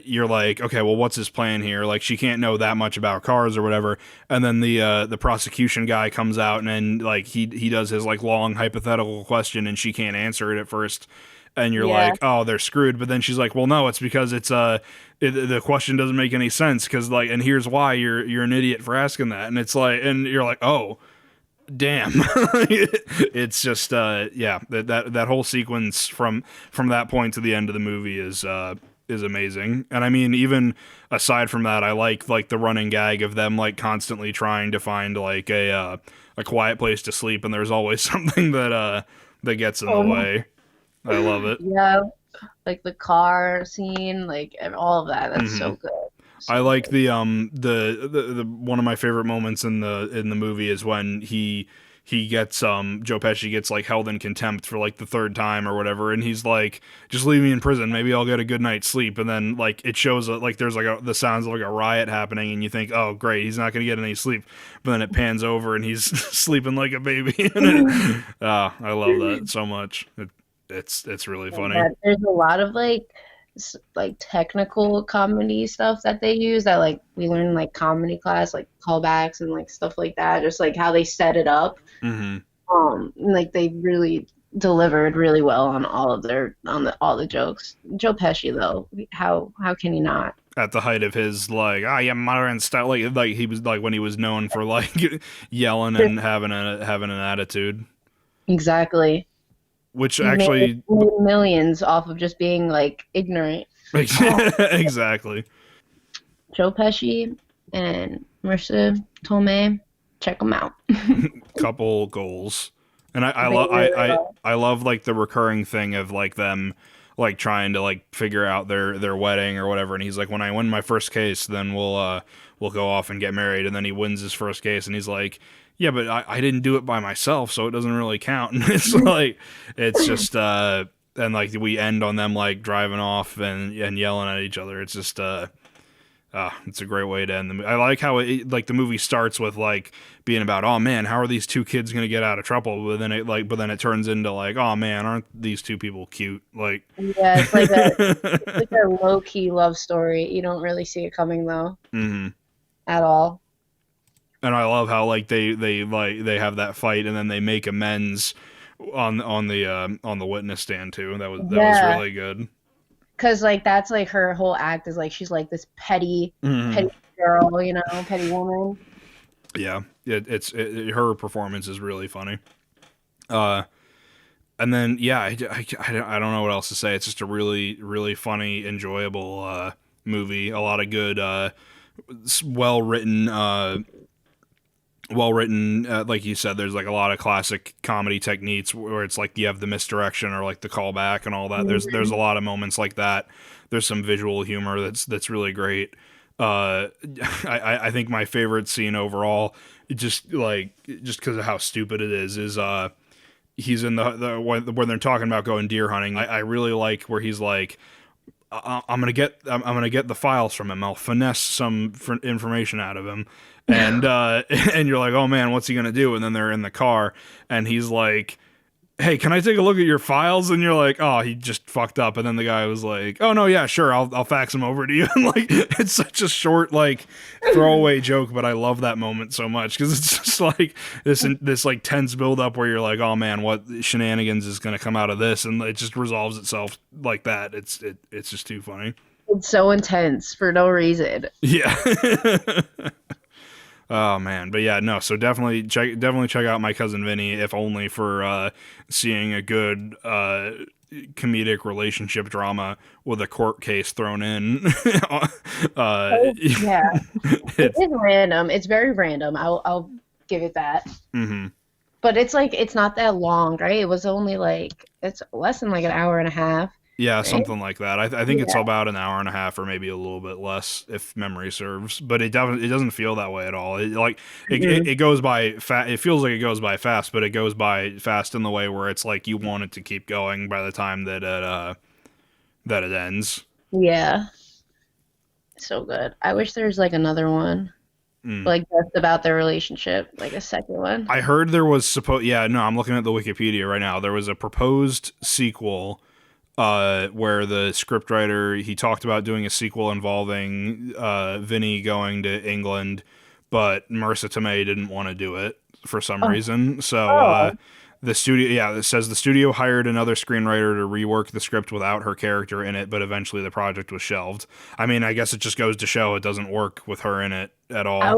you're like, okay, well, what's his plan here? Like, she can't know that much about cars or whatever. And then the prosecution guy comes out and then like he does his like long hypothetical question and she can't answer it at first. And you're Yeah. like, oh, they're screwed. But then she's like, well, no, it's because the question doesn't make any sense because like, and here's why you're an idiot for asking that. And it's like, and you're like, oh, damn. It's just yeah, that whole sequence from that point to the end of the movie is amazing. And I mean, even aside from that, I like the running gag of them like constantly trying to find like a quiet place to sleep, and there's always something that gets in the Oh, way. I love it. yeah. Like the car scene, like all of that. That's Hmm. so good. I So like good. the one of my favorite moments in the movie is when he gets Joe Pesci gets like held in contempt for like the third time or whatever, and he's like, just leave me in prison, maybe I'll get a good night's sleep. And then like it shows like there's like the sounds of like a riot happening, and you think, oh great, he's not gonna get any sleep. But then it pans over and he's sleeping like a baby. I love that so much. It's really funny. That there's a lot of like like technical comedy stuff that they use that like we learn in like comedy class, like callbacks and like stuff like that, just like how they set it up. Hmm. And, like they really delivered really well on all of their all the jokes. Joe Pesci though, how can he not? At the height of his like I am modern style, like he was like when he was known for like yelling and having an attitude, Exactly. which He actually made millions off of just being like ignorant. Oh, exactly. Joe Pesci and Marissa Tomei, check them out. Couple goals. And I They love really are. I love like the recurring thing of like them like trying to like figure out their wedding or whatever, and he's like, when I win my first case, then we'll go off and get married. And then he wins his first case, and he's like, yeah, but I didn't do it by myself, so it doesn't really count. And it's like, it's just and like we end on them like driving off and yelling at each other. It's just it's a great way to end the movie. I like how like the movie starts with like being about, oh man, how are these two kids gonna get out of trouble? But then it turns into like, oh man, aren't these two people cute? Like, Yeah, it's like a low key love story. You don't really see it coming though, at all. And I love how like they have that fight and then they make amends on the witness stand too. That was really good. Because like that's like her whole act is like she's like this petty girl, you know, petty woman. Yeah, her performance is really funny. And then yeah, I don't know what else to say. It's just a really really funny, enjoyable movie. A lot of good, well written. Like you said, there's like a lot of classic comedy techniques where it's like you have the misdirection or like the callback and all that. There's a lot of moments like that. There's some visual humor that's really great. I think my favorite scene overall, just because of how stupid it is he's in the when they're talking about going deer hunting. I really like where he's like, I'm gonna get the files from him. I'll finesse some information out of him, and and you're like, oh man, what's he gonna do? And then they're in the car, and he's like, hey, can I take a look at your files? And you're like, oh, he just fucked up. And then the guy was like, oh no, yeah, sure, I'll fax them over to you. And like, it's such a short like throwaway joke, but I love that moment so much because it's just like this like tense build up where you're like, oh man, what shenanigans is gonna come out of this? And it just resolves itself like that. It's just too funny. It's so intense for no reason. Yeah. Oh man, but yeah, no. So definitely check out My Cousin Vinny, if only for seeing a good comedic relationship drama with a court case thrown in. Yeah, it is random. It's very random. I'll give it that. Mm-hmm. But it's like it's not that long, right? It was only like it's less than like an hour and a half. Yeah, right? something like that. I think it's about an hour and a half, or maybe a little bit less, if memory serves. But it doesn't feel that way at all. It goes by fast. It feels like it goes by fast, but it goes by fast in the way where it's like you want it to keep going by the time that it ends. Yeah, so good. I wish there's like another one, like just about their relationship, like a second one. I heard there was Yeah, no, I'm looking at the Wikipedia right now. There was a proposed sequel. Where the scriptwriter, he talked about doing a sequel involving Vinny going to England, but Marissa Tomei didn't want to do it for some reason. So the studio, it says the studio hired another screenwriter to rework the script without her character in it, but eventually the project was shelved. I mean, I guess it just goes to show it doesn't work with her in it at all. That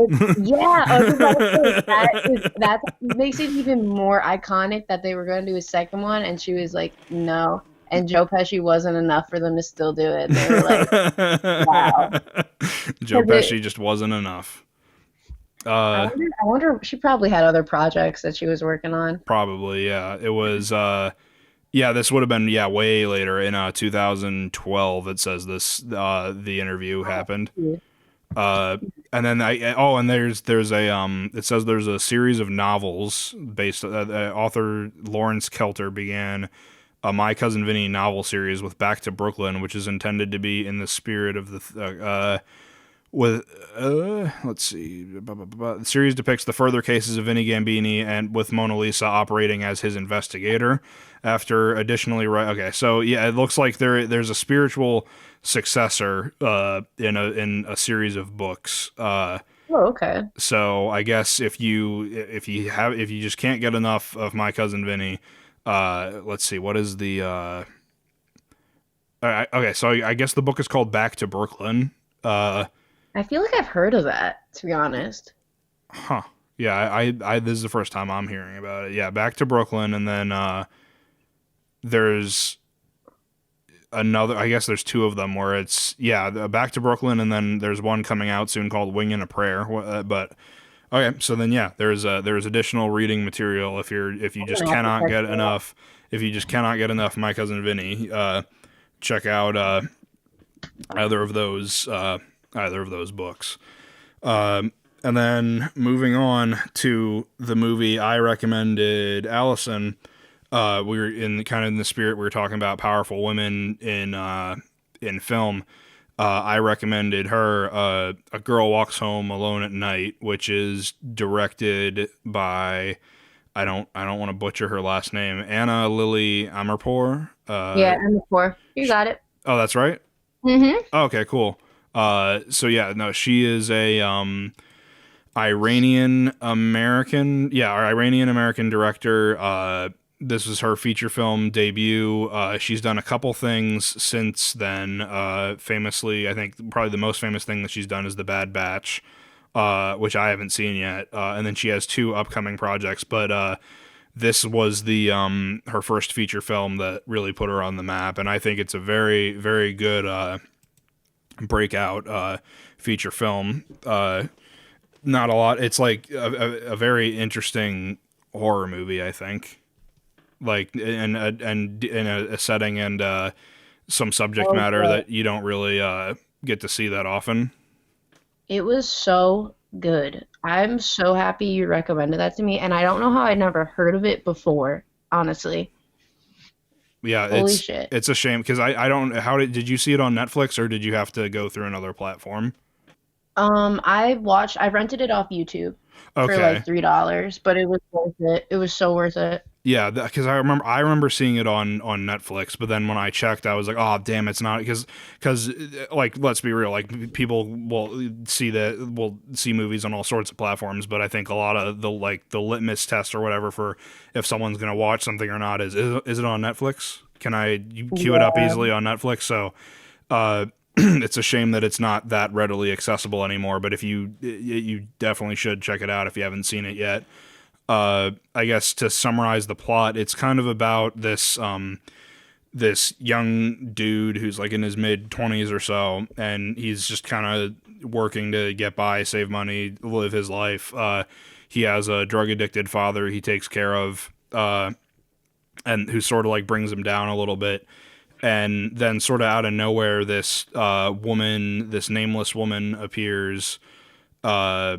makes it even more iconic that they were going to do a second one, and she was like, no. And Joe Pesci wasn't enough for them to still do it. They were like, wow. Joe Pesci just wasn't enough. I wonder, she probably had other projects that she was working on. Probably, yeah. It was, this would have been, way later in 2012. It says this, the interview happened. And then it says there's a series of novels based, author Lawrence Kelter began a My Cousin Vinny novel series with Back to Brooklyn, which is intended to be in the spirit of the let's see. The series depicts the further cases of Vinny Gambini, and with Mona Lisa operating as his investigator. After additionally, it looks like there's a spiritual successor in a series of books. Okay. So I guess if you just can't get enough of My Cousin Vinny. Let's see, what is the okay, so I guess the book is called Back to Brooklyn. I feel like I've heard of that, to be honest. Huh. Yeah, I this is the first time I'm hearing about it. Yeah, Back to Brooklyn, and then there's another, I guess there's two of them where it's Back to Brooklyn, and then there's one coming out soon called Wing and a Prayer, but okay, so then there's additional reading material if you just cannot get enough My Cousin Vinny. check out either of those books. And then moving on to the movie I recommended Allison. We were in the spirit we were talking about powerful women in film. I recommended her A Girl Walks Home Alone at Night, which is directed by I don't want to butcher her last name, Anna Lily Amirpour. Yeah, and before you got it. Oh, that's right. Mhm. Okay, cool. So yeah, no, she is a Iranian American, Iranian American director. This was her feature film debut. She's done a couple things since then. Famously, I think probably the most famous thing that she's done is The Bad Batch, which I haven't seen yet. And then she has two upcoming projects, but this was the her first feature film that really put her on the map, and I think it's a very, very good breakout feature film. Not a lot. It's like a very interesting horror movie, I think. Like in a setting and some subject matter Okay. that you don't really get to see that often. It was so good. I'm so happy you recommended that to me, and I don't know how I never heard of it before, honestly. Yeah, Holy it's shit. it's a shame because I don't how did you see it on Netflix or did you have to go through another platform? I rented it off YouTube for Okay. like $3, but it was worth it. It was so worth it. Yeah, because I remember seeing it on Netflix, but then when I checked, I was like, oh damn, it's not because like let's be real, like people will see movies on all sorts of platforms, but I think a lot of the litmus test or whatever for if someone's gonna watch something or not is it on Netflix? Can you queue it up Yeah. easily on Netflix? So it's a shame that it's not that readily accessible anymore, but if you definitely should check it out if you haven't seen it yet. I guess to summarize the plot, it's kind of about this young dude who's like in his mid 20s or so, and he's just kind of working to get by, save money, live his life. He has a drug addicted father he takes care of, and who sort of like brings him down a little bit. And then, sort of out of nowhere, this nameless woman appears. Uh,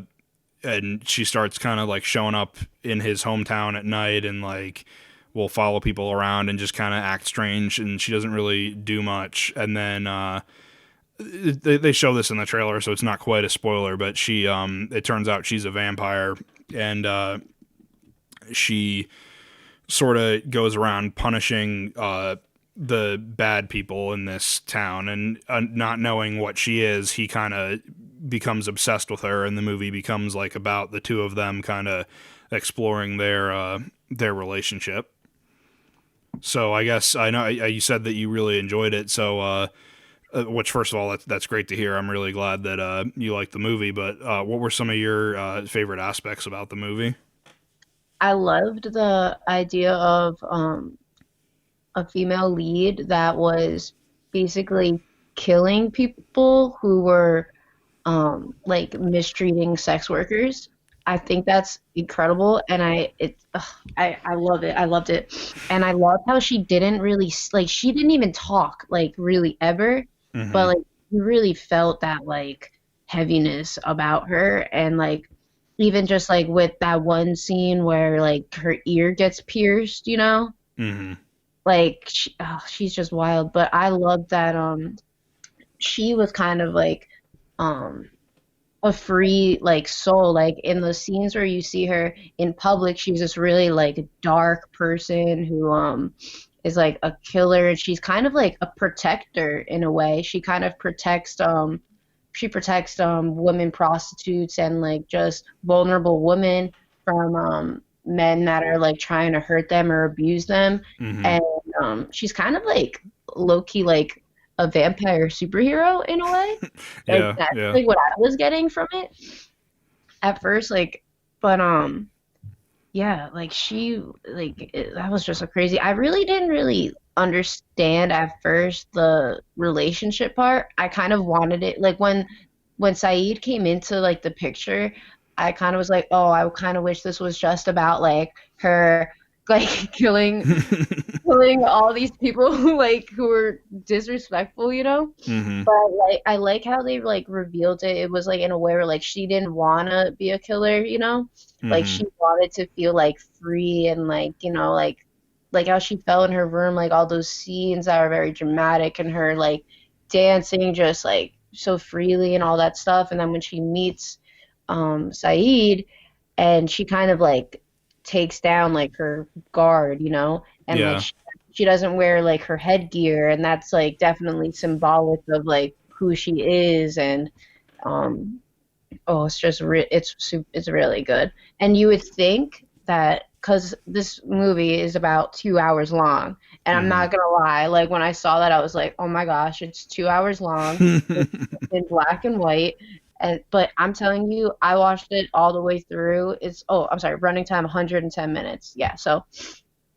and she starts kind of like showing up in his hometown at night and like will follow people around and just kind of act strange, and she doesn't really do much. And then they show this in the trailer, so it's not quite a spoiler, but she it turns out she's a vampire, and she sort of goes around punishing the bad people in this town, and not knowing what she is, he kind of becomes obsessed with her, and the movie becomes like about the two of them kind of exploring their relationship. So I guess I know you said that you really enjoyed it. So which first of all that's great to hear. I'm really glad that you liked the movie. But what were some of your favorite aspects about the movie? I loved the idea of a female lead that was basically killing people who were like mistreating sex workers. I think that's incredible, and I love it. I loved it, and I loved how she didn't really like she didn't even talk like really ever, but Hmm. like you really felt that like heaviness about her, and like even just like with that one scene where like her ear gets pierced, Hmm. like she's just wild. But I love that she was kind of like um a free like soul, like in the scenes where you see her in public she's this really like dark person who is like a killer, and she's kind of like a protector in a way. She protects women prostitutes and like just vulnerable women from men that are like trying to hurt them or abuse them. Hmm. And she's kind of like low key like a vampire superhero in a way. Like Yeah, that's yeah. like what I was getting from it at first, like, but yeah, like that was just a crazy. I really didn't really understand at first the relationship part. I kind of wanted it like when Saeed came into like the picture, I kind of was like, oh, I kind of wish this was just about like her like killing all these people who were disrespectful, you know? Hmm. But like I like how they like revealed it. It was like in a way where like she didn't wanna be a killer, you know? Like Hmm. she wanted to feel like free and like, you know, like how she felt in her room, like all those scenes that are very dramatic and her like dancing just like so freely and all that stuff. And then when she meets Saeed and she kind of like takes down like her guard, you know, and like Yeah. she doesn't wear like her headgear, and that's like definitely symbolic of like who she is, and um, oh, it's just it's really good. And you would think that because this movie is about 2 hours long, and I'm Hmm. not gonna lie, like when I saw that, I was like, oh my gosh, it's 2 hours long. It's in black and white. And but I'm telling you, I watched it all the way through. It's oh, I'm sorry, running time 110 minutes. Yeah, so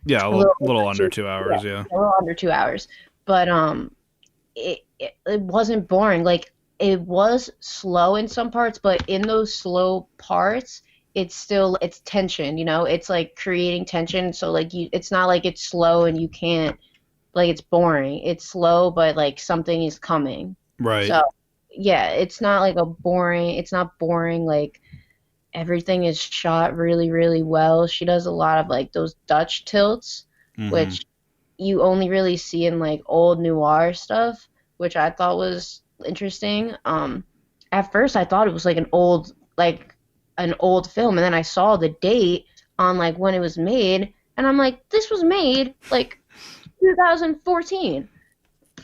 Yeah, a a little little over under two, two yeah, hours. Yeah. a little under 2 hours. But it wasn't boring. Like it was slow in some parts, but in those slow parts, it's tension, you know? It's like creating tension. So like it's not like it's slow and you can't like it's boring. It's slow, but like something is coming. Right. So yeah, it's not boring. Like everything is shot really, really well. She does a lot of like those Dutch tilts, Hmm. which you only really see in like old noir stuff, which I thought was interesting. At first I thought it was like an old film, and then I saw the date on like when it was made, and I'm like, this was made like 2014.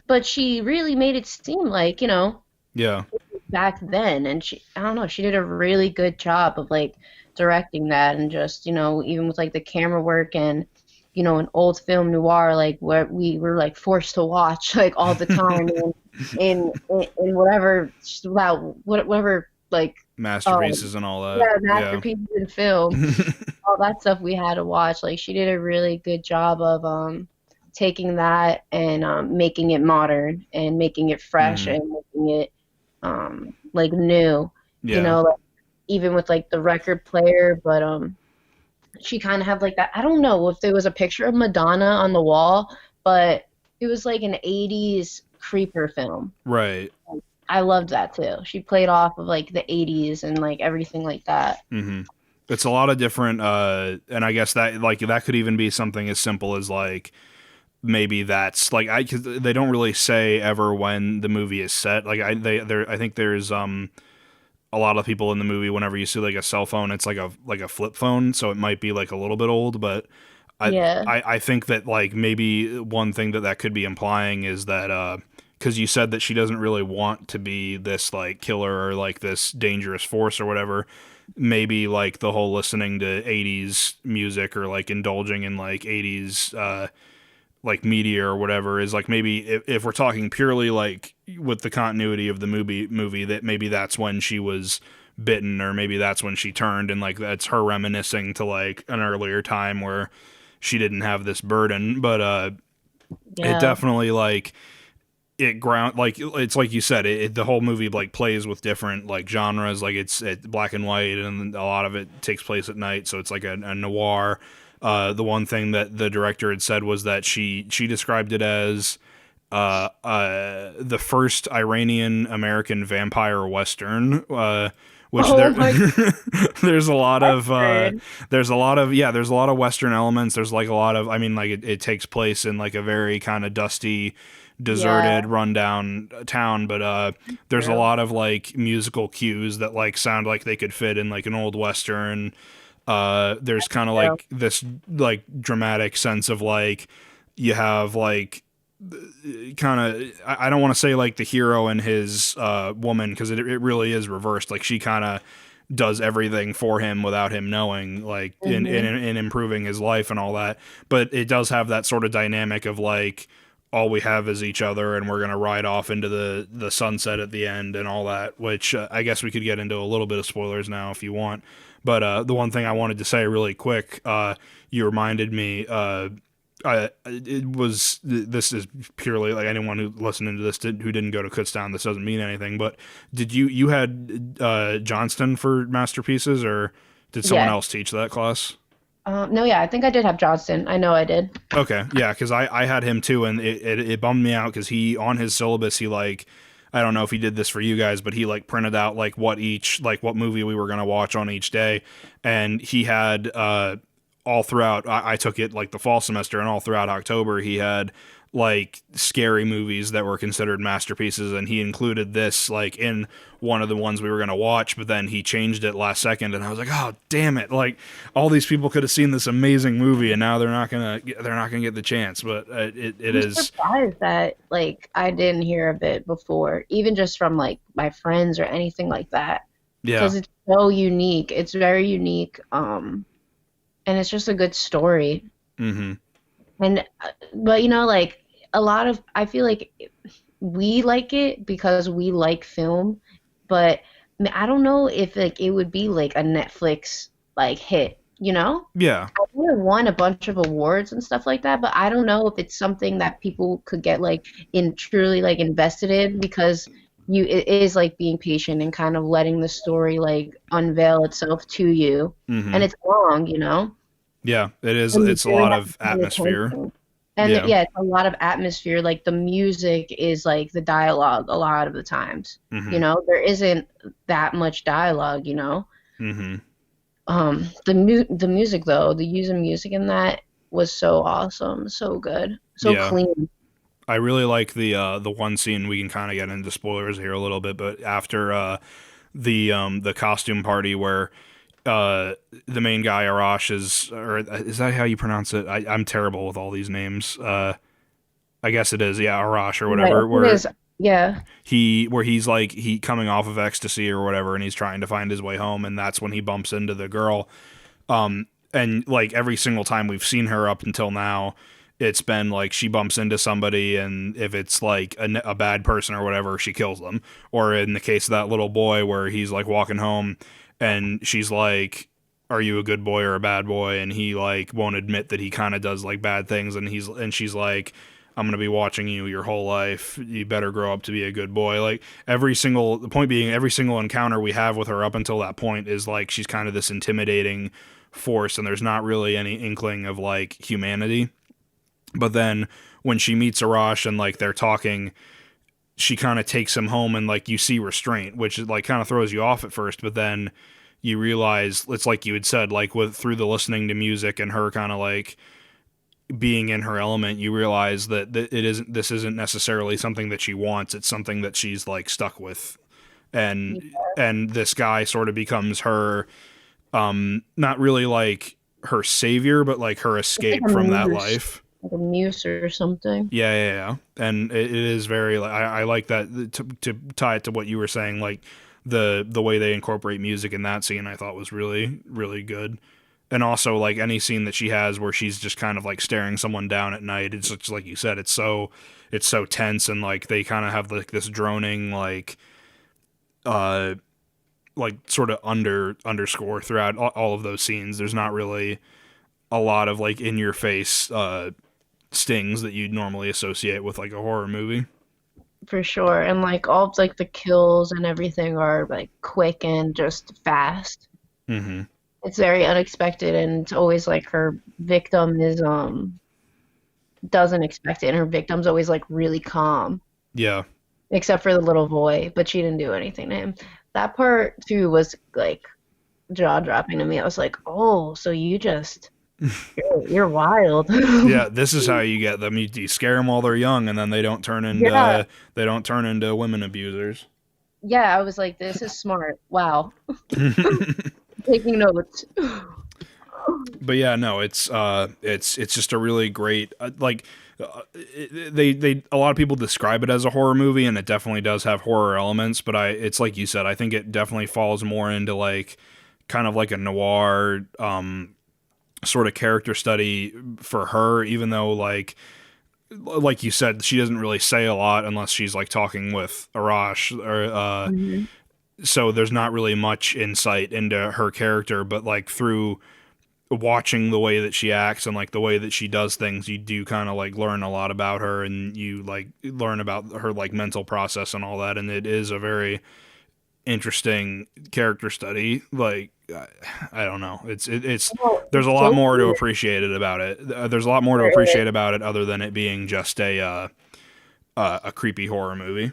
But she really made it seem like, you know, Yeah. back then, and I don't know, she did a really good job of like directing that, and just, you know, even with like the camera work and, you know, an old film noir like where we were like forced to watch like all the time in whatever whatever like Masterpieces and all that. yeah, Yeah. masterpieces in film, all that stuff we had to watch. Like she did a really good job of taking that and making it modern and making it fresh Hmm. and making it like new, you Yeah. know, like even with like the record player. But she kind of had like that. I don't know if there was a picture of Madonna on the wall, but it was like an 80s creeper film. Right. I loved that too. She played off of like the 80s and like everything like that. Hmm. It's a lot of different, and I guess that like that could even be something as simple as like maybe that's like cause they don't really say ever when the movie is set. Like I think there's a lot of people in the movie whenever you see like a cell phone, it's like a flip phone, so it might be like a little bit old, but I Yeah. I think that like maybe one thing that could be implying is that because you said that she doesn't really want to be this like killer or like this dangerous force or whatever. Maybe like the whole listening to 80s music or like indulging in like 80s like media or whatever is like maybe if we're talking purely like with the continuity of the movie that maybe that's when she was bitten or maybe that's when she turned and like that's her reminiscing to like an earlier time where she didn't have this burden, but it Yeah. definitely like it ground like it's like you said the whole movie like plays with different like genres, like it's black and white and a lot of it takes place at night, so it's like a noir. The one thing that the director had said was that she described it as the first Iranian American vampire western, which Oh there my there's a lot of word. there's a lot of western elements. There's like a lot of, I mean, like it takes place in like a very kind of dusty, Yeah. deserted, rundown town, but there's a True. lot of like musical cues that like sound like they could fit in like an old western. There's kind of True. like this like dramatic sense of like you have like kind of, I don't want to say like the hero and his woman, because it really is reversed. Like she kind of does everything for him without him knowing, like Hmm. in improving his life and all that. But it does have that sort of dynamic of like all we have is each other and we're gonna ride off into the sunset at the end and all that. Which I guess we could get into a little bit of spoilers now if you want. But the one thing I wanted to say really quick, you reminded me. It was, this is purely like anyone who listening to this who didn't go to Kutztown. This doesn't mean anything. But did you had Johnston for masterpieces, or did someone Yes. else teach that class? No, yeah, I think I did have Johnston. I know I did. Okay, yeah, because I had him too, and it bummed me out because he on his syllabus he like I don't know if he did this for you guys, but he like printed out like what movie we were gonna watch on each day, and he had all throughout I took it like the fall semester, and all throughout October he had like scary movies that were considered masterpieces, and he included this like in one of the ones we were going to watch, but then he changed it last second, and I was like, oh damn it, like all these people could have seen this amazing movie, and now they're not gonna get the chance. But it I'm is. surprised that like I didn't hear of it before, even just from like my friends or anything like that, Yeah. because it's so unique. It's very unique, and it's just a good story. Mm-hmm. And but you know, like a lot of I feel like we like it because we like film, but I don't know if like it would be like a Netflix like hit, you know? Yeah. I know it won a bunch of awards and stuff like that, but I don't know if it's something that people could get like in truly like invested in because it is like being patient and kind of letting the story like unveil itself to you. Mm-hmm. And it's long, you know? Yeah, it is. And you It's a really lot have of to pay atmosphere. attention. And Yeah. yeah, it's a lot of atmosphere. Like the music is like the dialogue a lot of the times. You Mm-hmm. know, there isn't that much dialogue, you know. Mm-hmm. The music though, the use of music in that was so awesome, so good, so Yeah. clean. I really like the one scene. We can kind of get into spoilers here a little bit, but after the costume party where uh the main guy Arash is that how you pronounce it? I'm terrible with all these names. I guess it is, yeah, Arash or Right, whatever, it is. Yeah, he's like he coming off of ecstasy or whatever, and he's trying to find his way home, and that's when he bumps into the girl. And like every single time we've seen her up until now, it's been like she bumps into somebody, and if it's like a bad person or whatever, she kills them. Or in the case of that little boy where he's like walking home, and she's like, are you a good boy or a bad boy? And he like won't admit that he kind of does like bad things, and she's like, I'm gonna be watching you your whole life. You better grow up to be a good boy. Like the point being, every single encounter we have with her up until that point is like she's kind of this intimidating force, and there's not really any inkling of like humanity. But then when she meets Arash and like they're talking, she kind of takes him home, and like you see restraint, which is like kind of throws you off at first, but then you realize it's like you had said, like with through the listening to music and her kind of like being in her element, you realize that this isn't necessarily something that she wants. It's something that she's like stuck with, and this guy sort of becomes her, not really like her savior, but like her it's like escape from that life. like a muse or something. Yeah, yeah, yeah. And it is very. I like that to tie it to what you were saying. Like the way they incorporate music in that scene, I thought was really really good. And also like any scene that she has where she's just kind of like staring someone down at night, it's just like you said, it's so tense, and like they kind of have like this droning uh like sort of underscore throughout all of those scenes. There's not really a lot of like in your face stings that you'd normally associate with like a horror movie. For sure. And like all of, like the kills and everything are like quick and just fast. Mm-hmm. It's very unexpected and it's always like her victim is doesn't expect it and her victim's always like really calm. Yeah. Except for the little boy, but she didn't do anything to him. That part too was like jaw dropping to me. I was like, "Oh, so you're wild." Yeah, this is how you get them. You scare them while they're young, and then Yeah, they don't turn into women abusers. yeah. I was like, "This is smart." Wow, taking notes. But yeah, no, it's just a really great they a lot of people describe it as a horror movie, and it definitely does have horror elements. But it's like you said, I think it definitely falls more into like kind of like a noir sort of character study for her, even though like you said, she doesn't really say a lot unless she's like talking with Arash or Mhm. so there's not really much insight into her character, but like through watching the way that she acts and like the way that she does things, you do kind of like learn a lot about her, and you like learn about her like mental process and all that, and it is a very interesting character study, like I don't know. It's Well, there's a it's lot so more to weird. appreciate it about it. There's a lot more to appreciate about it other than it being just a creepy horror movie.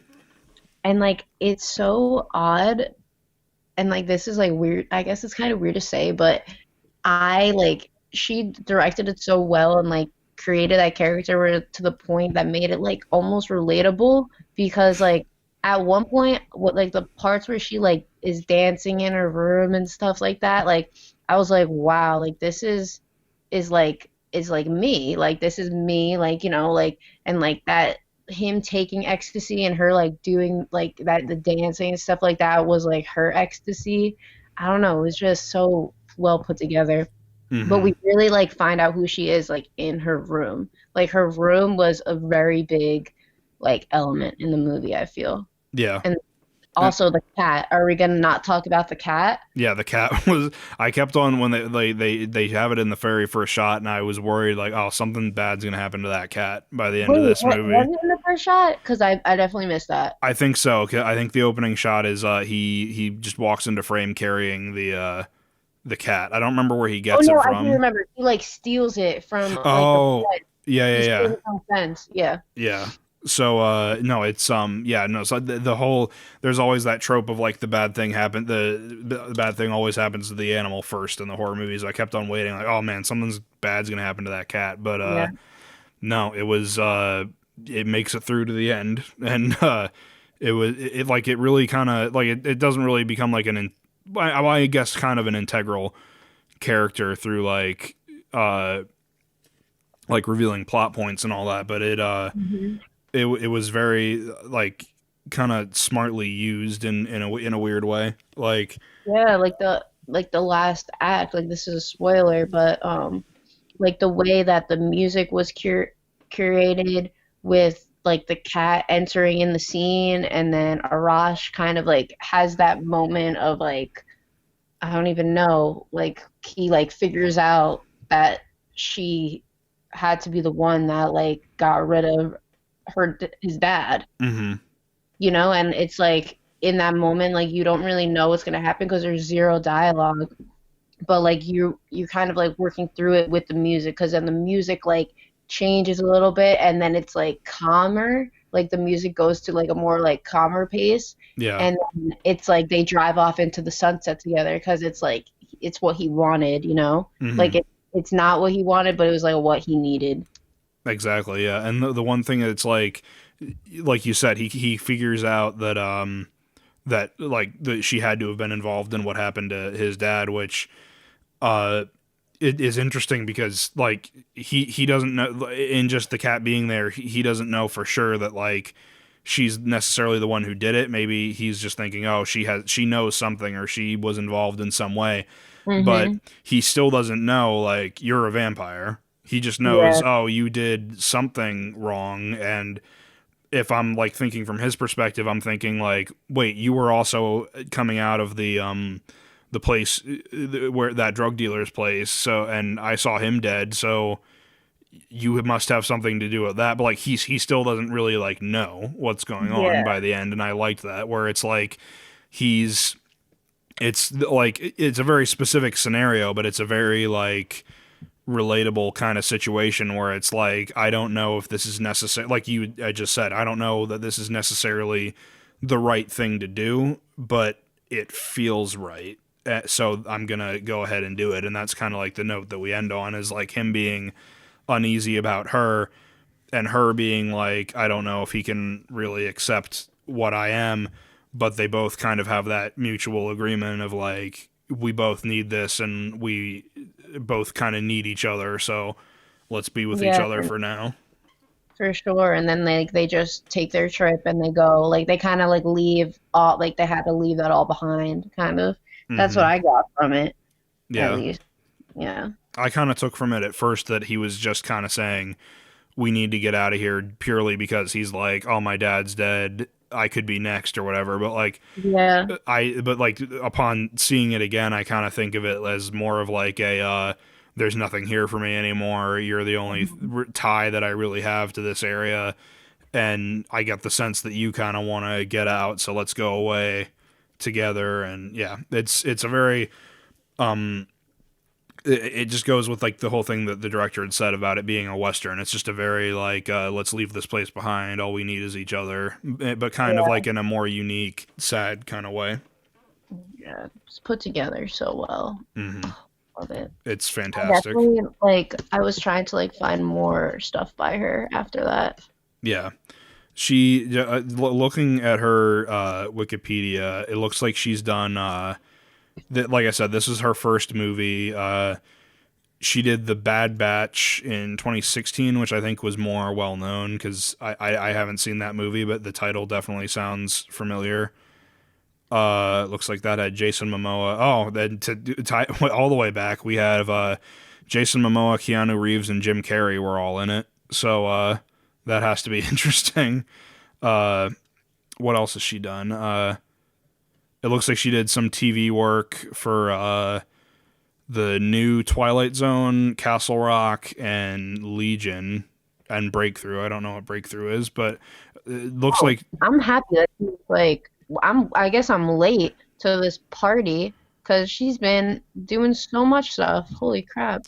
And like it's so odd, and like this is like weird. I guess it's kind of weird to say, but I like she directed it so well and like created that character to the point that made it like almost relatable because like at one point what like the parts where she like is dancing in her room and stuff like that, like I was like, wow, like this is like me, like this is me, like like and like that him taking ecstasy and her like doing like that the dancing and stuff like that was like her ecstasy. I don't know, it was just so well put together. But Hmm. we really like find out who she is like in her room. Like her room was a very big like element in the movie, I feel. Yeah. And And also the cat. Are we gonna not talk about the cat? yeah, the cat was. I kept on when they have it in the very first shot, and I was worried like, oh, something bad's gonna happen to that cat by the end of Wait, this what was movie. it in the first shot? Because I definitely missed that. I think so. I think the opening shot is he just walks into frame carrying the cat. I don't remember where he Oh gets it no, I do from. remember. He like steals it from like the Oh, fence. yeah, He yeah, steals yeah, it from the fence. Yeah. yeah. So no, it's yeah, no. So the whole there's always that trope of like the bad thing happen the bad thing always happens to the animal first in the horror movies. I kept on waiting like, oh man, something's bad's gonna happen to that cat, but Yeah. no, it was it makes it through to the end, and it like it really kind of like it doesn't really become like I guess kind of an integral character through uh like revealing plot points and all that, but Hmm. it was very like kind of smartly used in a weird way. Like Yeah, like the last act, like this is a spoiler, but like the way that the music was curated with like the cat entering in the scene and then Arash kind of like has that moment of like I don't even know, like he like figures out that she had to be the one that like got rid of his dad, mhm. and it's like in that moment like you don't really know what's going to happen because there's zero dialogue, but like you kind of like working through it with the music because then the music like changes a little bit and then it's like calmer, like the music goes to like a more like calmer pace, Yeah. and then it's like they drive off into the sunset together because it's like it's what he wanted, like Mhm. it's not what he wanted but it was like what he needed. Exactly. Yeah. And the one thing that's like you said, he figures out that that like that she had to have been involved in what happened to his dad, which uh it is interesting because like he doesn't know in just the cat being there, he doesn't know for sure that like she's necessarily the one who did it. Maybe he's just thinking, oh, she knows something or she was involved in some way, but Hmm. he still doesn't know like you're a vampire. He just knows, Yeah. oh, you did something wrong. And if I'm like thinking from his perspective, I'm thinking like, wait, you were also coming out of the place where that drug dealer's place. So, and I saw him dead. So you must have something to do with that. But like, he still doesn't really like know what's going on Yeah. by the end. And I liked that where it's like, he's, it's like, it's a very specific scenario, but it's a very like, relatable kind of situation where it's like I don't know if this is necessary, like you I just said, I don't know that this is necessarily the right thing to do, but it feels right. So I'm gonna go ahead and do it, and that's kind of like the note that we end on is like him being uneasy about her and her being like I don't know if he can really accept what I am, but they both kind of have that mutual agreement of like we both need this and we both kind of need each other, so let's be with each Yeah, other for now. for sure. And then they just take their trip and they go like they kind of like leave all like they had to leave that all behind kind of. That's what Hmm. I got from it, at Yeah, least. Yeah. I kind of took from it at first that he was just kind of saying we need to get out of here purely because he's like, oh, my dad's dead, I could be next or whatever, but like Yeah. but like upon seeing it again, I kind of think of it as more of like a there's nothing here for me anymore. You're the only Mhm. tie that I really have to this area, and I get the sense that you kind of want to get out, so let's go away together. And yeah, it's a very it just goes with like the whole thing that the director had said about it being a Western. It's just a very like, let's leave this place behind. All we need is each other, but kind of Yeah. like in a more unique, sad kind of way. Yeah, it's put together so well. Mm-hmm. Love it. It's I fantastic. definitely like. I was trying to like find more stuff by her after that. Yeah. She, looking at her Wikipedia, it looks like she's done, like I said, this is her first movie. She did The Bad Batch in 2016, which I think was more well known because I haven't seen that movie, but the title definitely sounds familiar. Looks like that had Jason Momoa. Oh, then to tie all the way back, we have Jason Momoa, Keanu Reeves, and Jim Carrey were all in it. So that has to be interesting. What else has she done? It looks like she did some TV work for the new Twilight Zone, Castle Rock, and Legion, and Breakthrough. I don't know what Breakthrough is, but it looks like I'm happy that she's like. I guess I'm late to this party because she's been doing so much stuff. Holy crap!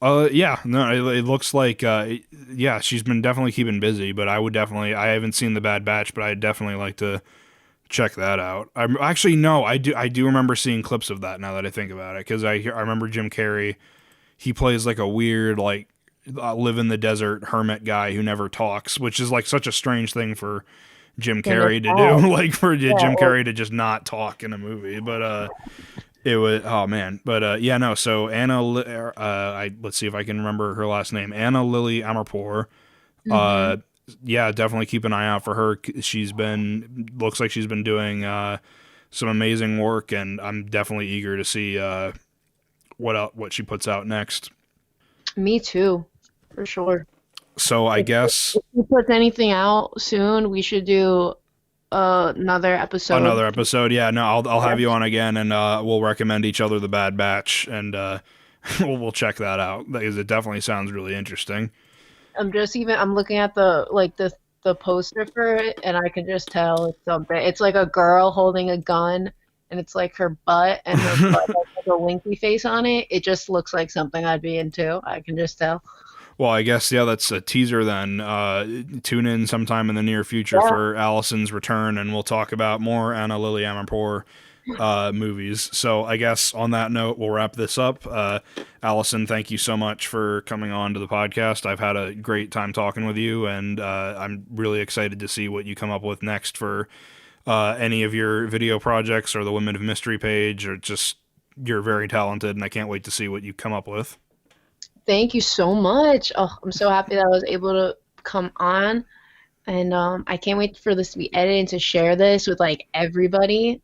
yeah, no, it looks like yeah, she's been definitely keeping busy. But I haven't seen The Bad Batch, but I'd definitely like to check that out. I'm actually no, I do remember seeing clips of that now that I think about it because I remember Jim Carrey. He plays like a weird like live in the desert hermit guy who never talks, which is like such a strange thing for Jim Carrey to do, like for Jim Carrey to just not talk in a movie. But it was, oh man, but yeah, no. So let's see if I can remember her last name, Anna Lily Amarpour. Yeah, definitely keep an eye out for her. Looks like she's been doing some amazing work, and I'm definitely eager to see what she puts out next. Me too, for sure. So I guess if she puts anything out soon, we should do another episode. Another episode, yeah. No, I'll have you on again, and we'll recommend each other The Bad Batch, and we'll check that out because it definitely sounds really interesting. I'm looking at the poster for it, and I can just tell it's something. It's like a girl holding a gun, and it's like her butt, and her butt has like a winky face on it. It just looks like something I'd be into. I can just tell. Well, I guess, yeah, that's a teaser then. Tune in sometime in the near future for Allison's return, and we'll talk about more Anna Lily Amarpour movies. So I guess on that note, we'll wrap this up. Allison, thank you so much for coming on to the podcast. I've had a great time talking with you, and I'm really excited to see what you come up with next for any of your video projects or the Women of Mystery page, or just you're very talented, and I can't wait to see what you come up with. Thank you so much. Oh, I'm so happy that I was able to come on, and I can't wait for this to be edited and to share this with like everybody,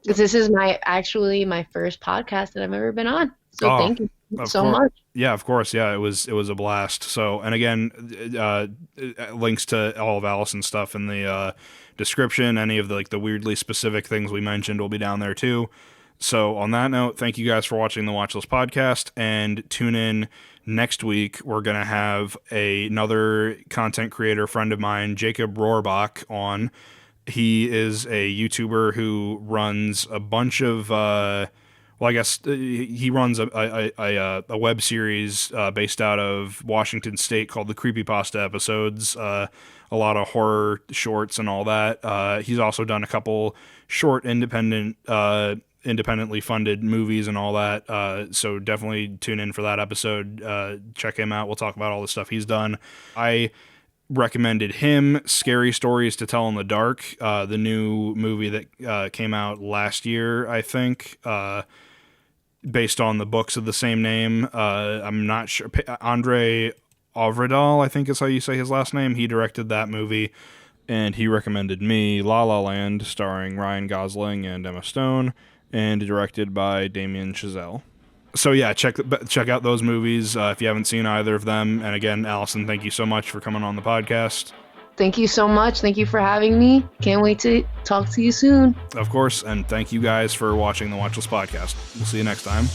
because this is my first podcast that I've ever been on. So thank you so much. Yeah, of course. Yeah, it was a blast. So, and again, links to all of Allison's stuff in the description. Any of the weirdly specific things we mentioned will be down there too. So on that note, thank you guys for watching the Watchlist podcast, and tune in next week. We're going to have another content creator friend of mine, Jacob Rohrbach, on. He is a YouTuber who runs a bunch of, I guess he runs a web series based out of Washington State called the Creepypasta Episodes. A lot of horror shorts and all that. He's also done a couple short independently funded movies and all that, so definitely tune in for that episode. Check him out. We'll talk about all the stuff he's done. I recommended him Scary Stories to Tell in the Dark, the new movie that came out last year, I think, based on the books of the same name. I'm not sure. Andre Ovredal, I think is how you say his last name. He directed that movie, and he recommended me La La Land, starring Ryan Gosling and Emma Stone, and directed by Damien Chazelle. So yeah, check out those movies if you haven't seen either of them. And again, Allison, thank you so much for coming on the podcast. Thank you so much. Thank you for having me. Can't wait to talk to you soon. Of course, and thank you guys for watching the Watchlist podcast. We'll see you next time.